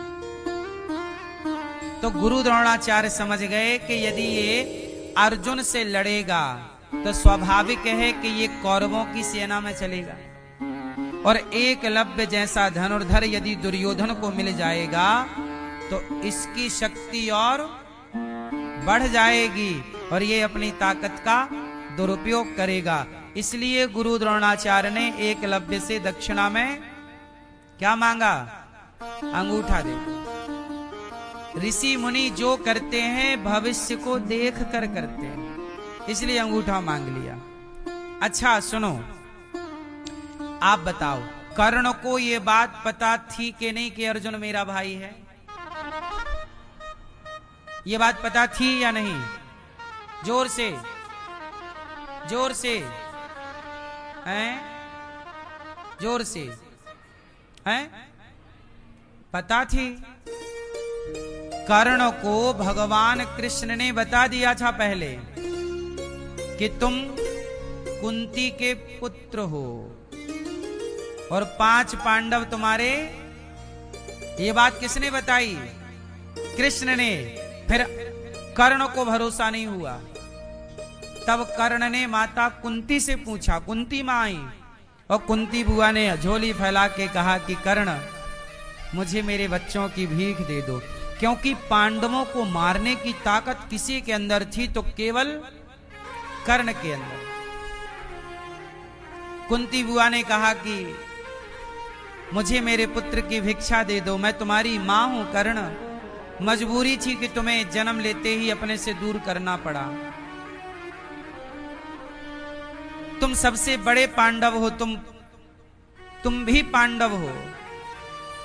तो गुरु द्रोणाचार्य समझ गए कि यदि ये अर्जुन से लड़ेगा तो स्वाभाविक है कि ये कौरवों की सेना में चलेगा, और एकलव्य जैसा धनुर्धर यदि दुर्योधन को मिल जाएगा तो इसकी शक्ति और बढ़ जाएगी और ये अपनी ताकत का दुरुपयोग करेगा। इसलिए गुरु द्रोणाचार्य ने एकलव्य से दक्षिणा में क्या मांगा? अंगूठा दे। ऋषि मुनि जो करते हैं भविष्य को देख कर करते हैं, इसलिए अंगूठा मांग लिया। अच्छा सुनो, आप बताओ, कर्ण को ये बात पता थी कि नहीं कि अर्जुन मेरा भाई है? ये बात पता थी या नहीं? जोर से, जोर से, हैं? जोर से, हैं? पता थी। कर्ण को भगवान कृष्ण ने बता दिया था पहले कि तुम कुंती के पुत्र हो और 5 पांडव तुम्हारे। ये बात किसने बताई? कृष्ण ने। फिर कर्ण को भरोसा नहीं हुआ, तब कर्ण ने माता कुंती से पूछा। कुंती मां आई और कुंती बुआ ने झोली फैला के कहा कि कर्ण मुझे मेरे बच्चों की भीख दे दो, क्योंकि पांडवों को मारने की ताकत किसी के अंदर थी तो केवल कर्ण के अंदर। कुंती बुआ ने कहा कि मुझे मेरे पुत्र की भिक्षा दे दो, मैं तुम्हारी मां हूं कर्ण, मजबूरी थी कि तुम्हें जन्म लेते ही अपने से दूर करना पड़ा। तुम सबसे बड़े पांडव हो, तुम भी पांडव हो।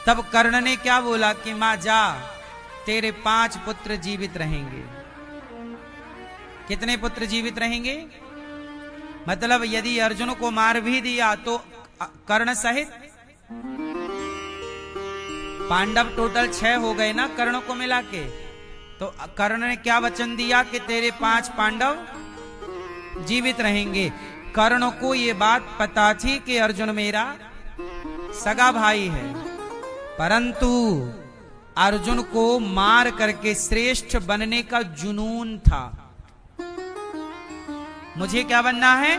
तब कर्ण ने क्या बोला कि मां जा, तेरे 5 पुत्र जीवित रहेंगे। कितने पुत्र जीवित रहेंगे? मतलब यदि अर्जुन को मार भी दिया तो कर्ण सहित पांडव टोटल 6 हो गए ना कर्ण को मिला के। तो कर्ण ने क्या वचन दिया कि तेरे 5 पांडव जीवित रहेंगे। कर्ण को ये बात पता थी कि अर्जुन मेरा सगा भाई है, परंतु अर्जुन को मार करके श्रेष्ठ बनने का जुनून था। मुझे क्या बनना है?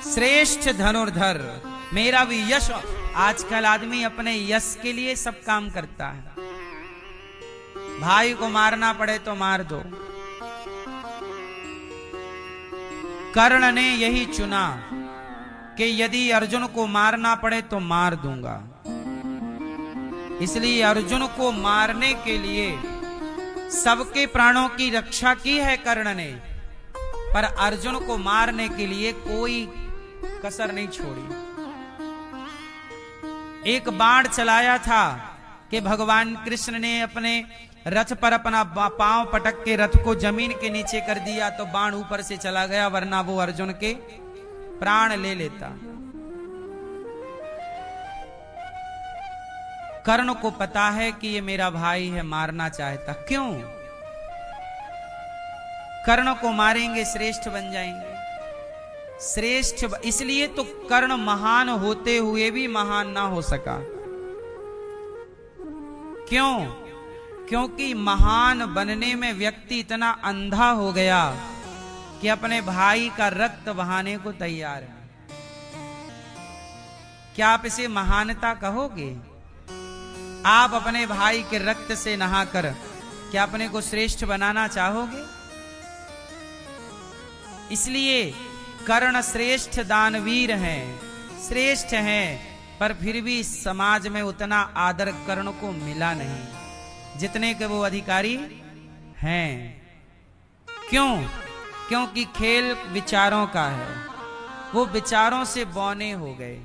श्रेष्ठ धनुर्धर, मेरा भी यश। आजकल आदमी अपने यश के लिए सब काम करता है। भाई को मारना पड़े तो मार दो। कर्ण ने यही चुना कि यदि अर्जुन को मारना पड़े तो मार दूंगा। इसलिए अर्जुन को मारने के लिए सबके प्राणों की रक्षा की है कर्ण ने, पर अर्जुन को मारने के लिए कोई कसर नहीं छोड़ी। एक बाण चलाया था कि भगवान कृष्ण ने अपने रथ पर अपना पांव पटक के रथ को जमीन के नीचे कर दिया तो बाण ऊपर से चला गया, वरना वो अर्जुन के प्राण ले लेता। कर्ण को पता है कि ये मेरा भाई है, मारना चाहता। क्यों? कर्ण को मारेंगे श्रेष्ठ बन जाएंगे। श्रेष्ठ इसलिए तो कर्ण महान होते हुए भी महान ना हो सका। क्यों? क्योंकि महान बनने में व्यक्ति इतना अंधा हो गया कि अपने भाई का रक्त बहाने को तैयार है। क्या आप इसे महानता कहोगे? आप अपने भाई के रक्त से नहाकर क्या अपने को श्रेष्ठ बनाना चाहोगे? इसलिए कर्ण श्रेष्ठ दानवीर हैं, श्रेष्ठ हैं, पर फिर भी समाज में उतना आदर कर्ण को मिला नहीं जितने के वो अधिकारी हैं। क्यों? क्योंकि खेल विचारों का है, वो विचारों से बौने हो गए,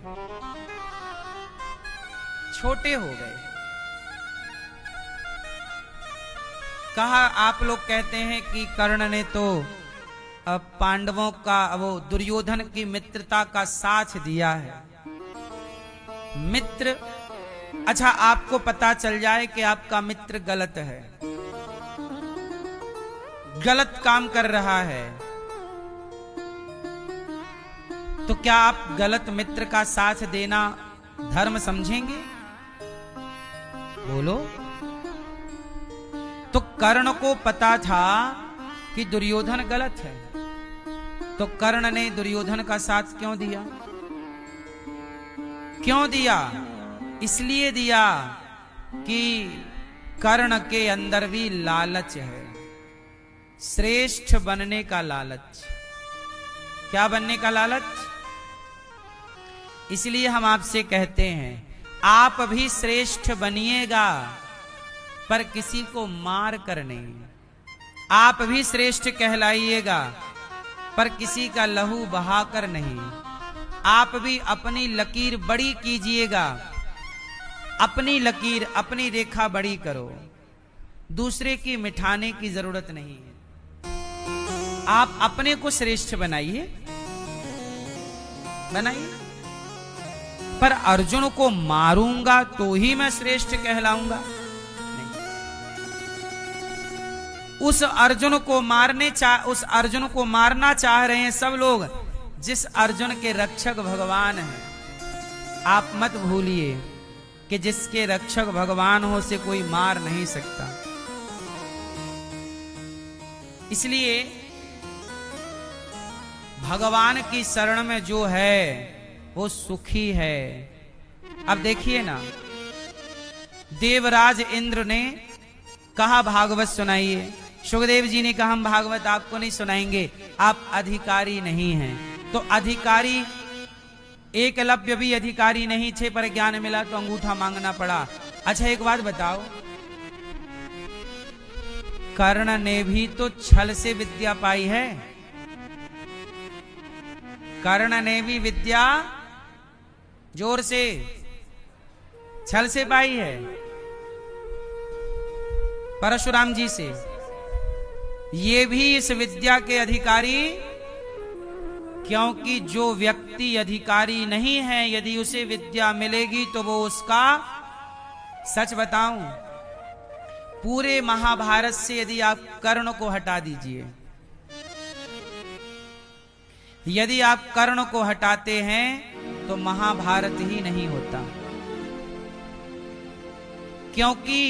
छोटे हो गए। कहा, आप लोग कहते हैं कि कर्ण ने तो पांडवों का, वो दुर्योधन की मित्रता का साथ दिया है। मित्र, अच्छा आपको पता चल जाए कि आपका मित्र गलत है, गलत काम कर रहा है, तो क्या आप गलत मित्र का साथ देना धर्म समझेंगे? बोलो। तो कर्ण को पता था कि दुर्योधन गलत है, तो कर्ण ने दुर्योधन का साथ क्यों दिया? क्यों दिया? इसलिए दिया कि कर्ण के अंदर भी लालच है, श्रेष्ठ बनने का लालच। क्या बनने का लालच? इसलिए हम आपसे कहते हैं, आप भी श्रेष्ठ बनिएगा, पर किसी को मार कर नहीं। आप भी श्रेष्ठ कहलाइएगा, पर किसी का लहू बहाकर नहीं। आप भी अपनी लकीर बड़ी कीजिएगा, अपनी लकीर, अपनी रेखा बड़ी करो, दूसरे की मिठाने की जरूरत नहीं है। आप अपने को श्रेष्ठ बनाइए, बनाइए। पर अर्जुन को मारूंगा तो ही मैं श्रेष्ठ कहलाऊंगा? उस अर्जुन को मारना चाह रहे हैं सब लोग, जिस अर्जुन के रक्षक भगवान हैं। आप मत भूलिए कि जिसके रक्षक भगवान हो से कोई मार नहीं सकता। इसलिए भगवान की शरण में जो है वो सुखी है। अब देखिए ना, देवराज इंद्र ने कहा भागवत सुनाइए। सुखदेव जी ने कहा हम भागवत आपको नहीं सुनाएंगे, आप अधिकारी नहीं हैं। तो अधिकारी, एकलव्य भी अधिकारी नहीं थे, पर ज्ञान मिला तो अंगूठा मांगना पड़ा। अच्छा एक बात बताओ, कर्ण ने भी तो छल से विद्या पाई है। कर्ण ने भी विद्या जोर से छल से पाई है, परशुराम जी से। ये भी इस विद्या के अधिकारी, क्योंकि जो व्यक्ति अधिकारी नहीं है, यदि उसे विद्या मिलेगी तो वो उसका, सच बताऊं, पूरे महाभारत से यदि आप कर्ण को हटा दीजिए, यदि आप कर्ण को हटाते हैं तो महाभारत ही नहीं होता। क्योंकि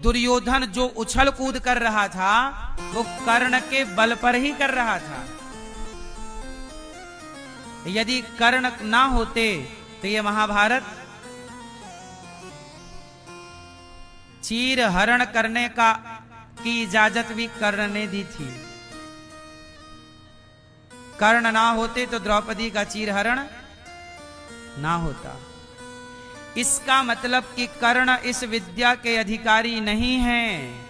दुर्योधन जो उछल कूद कर रहा था वो कर्ण के बल पर ही कर रहा था। यदि कर्ण ना होते तो ये महाभारत, चीर हरण करने की इजाजत भी कर्ण ने दी थी। कर्ण ना होते तो द्रौपदी का चीर हरण ना होता। इसका मतलब कि कर्ण इस विद्या के अधिकारी नहीं हैं।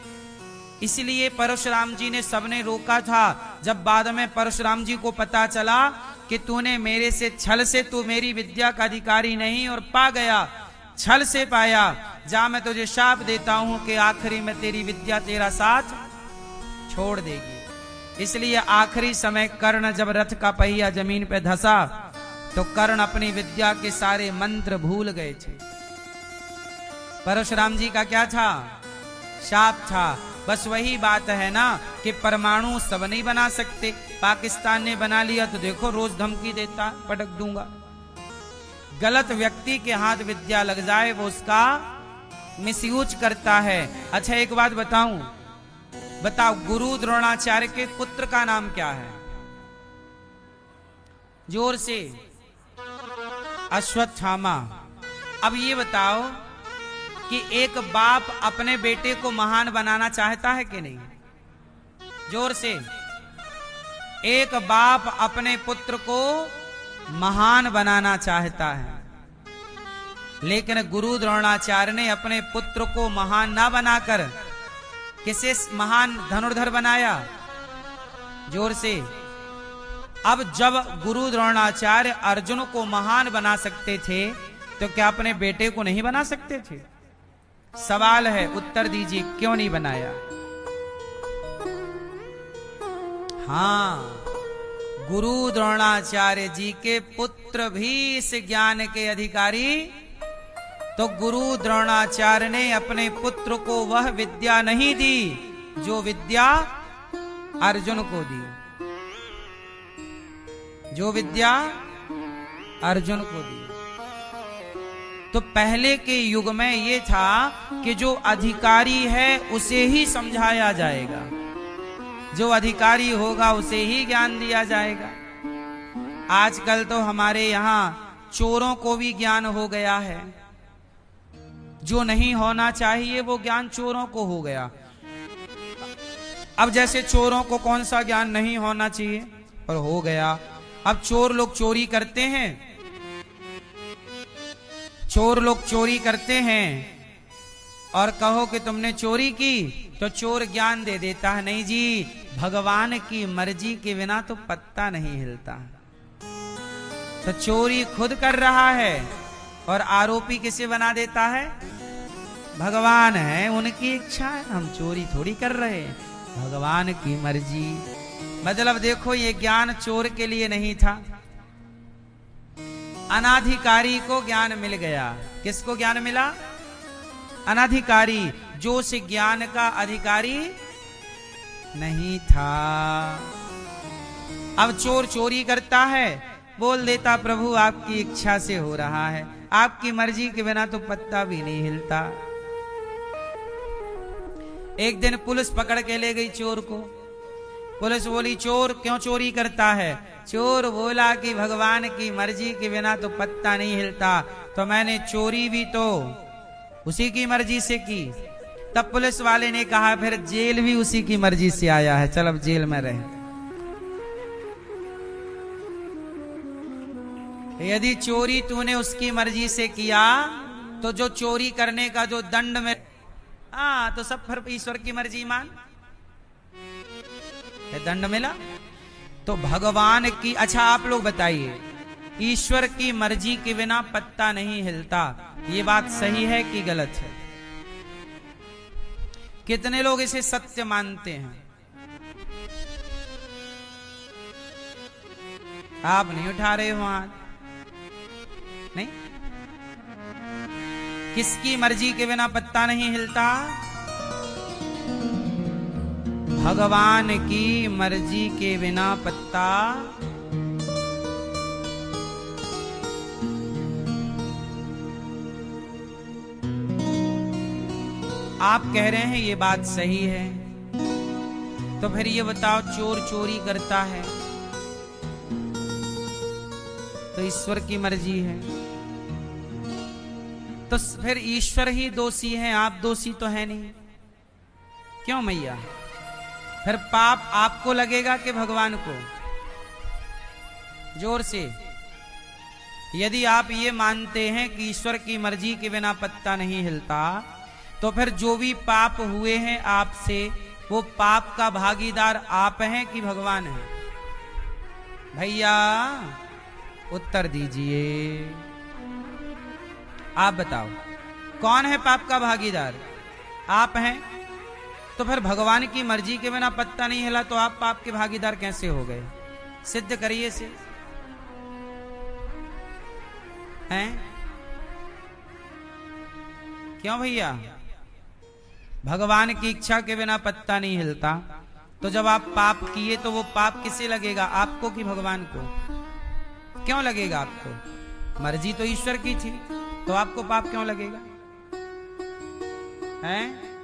इसलिए परशुराम जी ने सबने रोका था। जब बाद में परशुराम जी को पता चला कि तूने मेरे से छल से तू मेरी विद्या का अधिकारी नहीं और पा गया, छल से पाया। जा मैं तुझे शाप देता हूं कि आखिरी में तेरी विद्या तेरा साथ छोड़ देगी। इसलिए आखिरी समय कर्ण जब रथ का पहिया जमीन पे धंसा तो कर्ण अपनी विद्या के सारे मंत्र भूल गए थे। परशुराम जी का क्या था? शाप था। बस वही बात है ना कि परमाणु सब नहीं बना सकते। पाकिस्तान ने बना लिया तो देखो रोज धमकी देता, पटक दूंगा। गलत व्यक्ति के हाथ विद्या लग जाए वो उसका मिसयूज करता है। अच्छा एक बात बताओ, गुरु द्रोणाचार्य के पुत्र का नाम क्या है? जोर से। अश्वत्थामा। अब ये बताओ कि एक बाप अपने बेटे को महान बनाना चाहता है कि नहीं? जोर से। एक बाप अपने पुत्र को महान बनाना चाहता है, लेकिन गुरु द्रोणाचार्य ने अपने पुत्र को महान ना बनाकर किसे महान धनुर्धर बनाया? जोर से। अब जब गुरु द्रोणाचार्य अर्जुन को महान बना सकते थे तो क्या अपने बेटे को नहीं बना सकते थे? सवाल है, उत्तर दीजिए, क्यों नहीं बनाया? हाँ, गुरु द्रोणाचार्य जी के पुत्र भी इस ज्ञान के अधिकारी, तो गुरु द्रोणाचार्य ने अपने पुत्र को वह विद्या नहीं दी जो विद्या अर्जुन को दी, जो विद्या अर्जुन को दी। तो पहले के युग में ये था कि जो अधिकारी है उसे ही समझाया जाएगा, जो अधिकारी होगा उसे ही ज्ञान दिया जाएगा। आजकल तो हमारे यहाँ चोरों को भी ज्ञान हो गया है। जो नहीं होना चाहिए वो ज्ञान चोरों को हो गया। अब जैसे चोरों को कौन सा ज्ञान नहीं होना चाहिए और हो गया। अब चोर लोग चोरी करते हैं, चोर लोग चोरी करते हैं और कहो कि तुमने चोरी की तो चोर ज्ञान दे देता है, नहीं जी, भगवान की मर्जी के बिना तो पत्ता नहीं हिलता। तो चोरी खुद कर रहा है और आरोपी किसे बना देता है? भगवान है, उनकी इच्छा है, हम चोरी थोड़ी कर रहे हैं, भगवान की मर्जी। मतलब देखो, ये ज्ञान चोर के लिए नहीं था, अनाधिकारी को ज्ञान मिल गया। किसको ज्ञान मिला? अनाधिकारी, जो उस ज्ञान का अधिकारी नहीं था। अब चोर चोरी करता है, बोल देता प्रभु आपकी इच्छा से हो रहा है, आपकी मर्जी के बिना तो पत्ता भी नहीं हिलता। एक दिन पुलिस पकड़ के ले गई चोर को। पुलिस बोली, चोर क्यों चोरी करता है? चोर बोला कि भगवान की मर्जी के बिना तो पत्ता नहीं हिलता, तो मैंने चोरी भी तो उसी की मर्जी से की। तब पुलिस वाले ने कहा, फिर जेल भी उसी की मर्जी से आया है, चल अब जेल में रहे। यदि चोरी तूने उसकी मर्जी से किया तो जो चोरी करने का जो दंड में, तो सब फिर ईश्वर की मर्जी मान, दंड मिला तो भगवान की। अच्छा आप लोग बताइए, ईश्वर की मर्जी के बिना पत्ता नहीं हिलता, ये बात सही है कि गलत है? कितने लोग इसे सत्य मानते हैं? आप नहीं उठा रहे हो हाथ? नहीं? किसकी मर्जी के बिना पत्ता नहीं हिलता? भगवान की मर्जी के बिना पत्ता आप कह रहे हैं ये बात सही है, तो फिर ये बताओ, चोर चोरी करता है तो ईश्वर की मर्जी है, तो फिर ईश्वर ही दोषी है, आप दोषी तो है नहीं। क्यों मैया? फिर पाप आपको लगेगा कि भगवान को? जोर से। यदि आप ये मानते हैं कि ईश्वर की मर्जी के बिना पत्ता नहीं हिलता, तो फिर जो भी पाप हुए हैं आपसे, वो पाप का भागीदार आप हैं कि भगवान है? भैया उत्तर दीजिए, आप बताओ। कौन है पाप का भागीदार? आप हैं। तो फिर भगवान की मर्जी के बिना पत्ता नहीं हिला तो आप पाप के भागीदार कैसे हो गए? सिद्ध करिए से। हैं? क्यों भैया? भगवान की इच्छा के बिना पत्ता नहीं हिलता। तो जब आप पाप किए तो वो पाप किसे लगेगा, आपको कि भगवान को? क्यों लगेगा आपको? मर्जी तो ईश्वर की थी, तो आपको पाप क्यों लगेगा? हैं?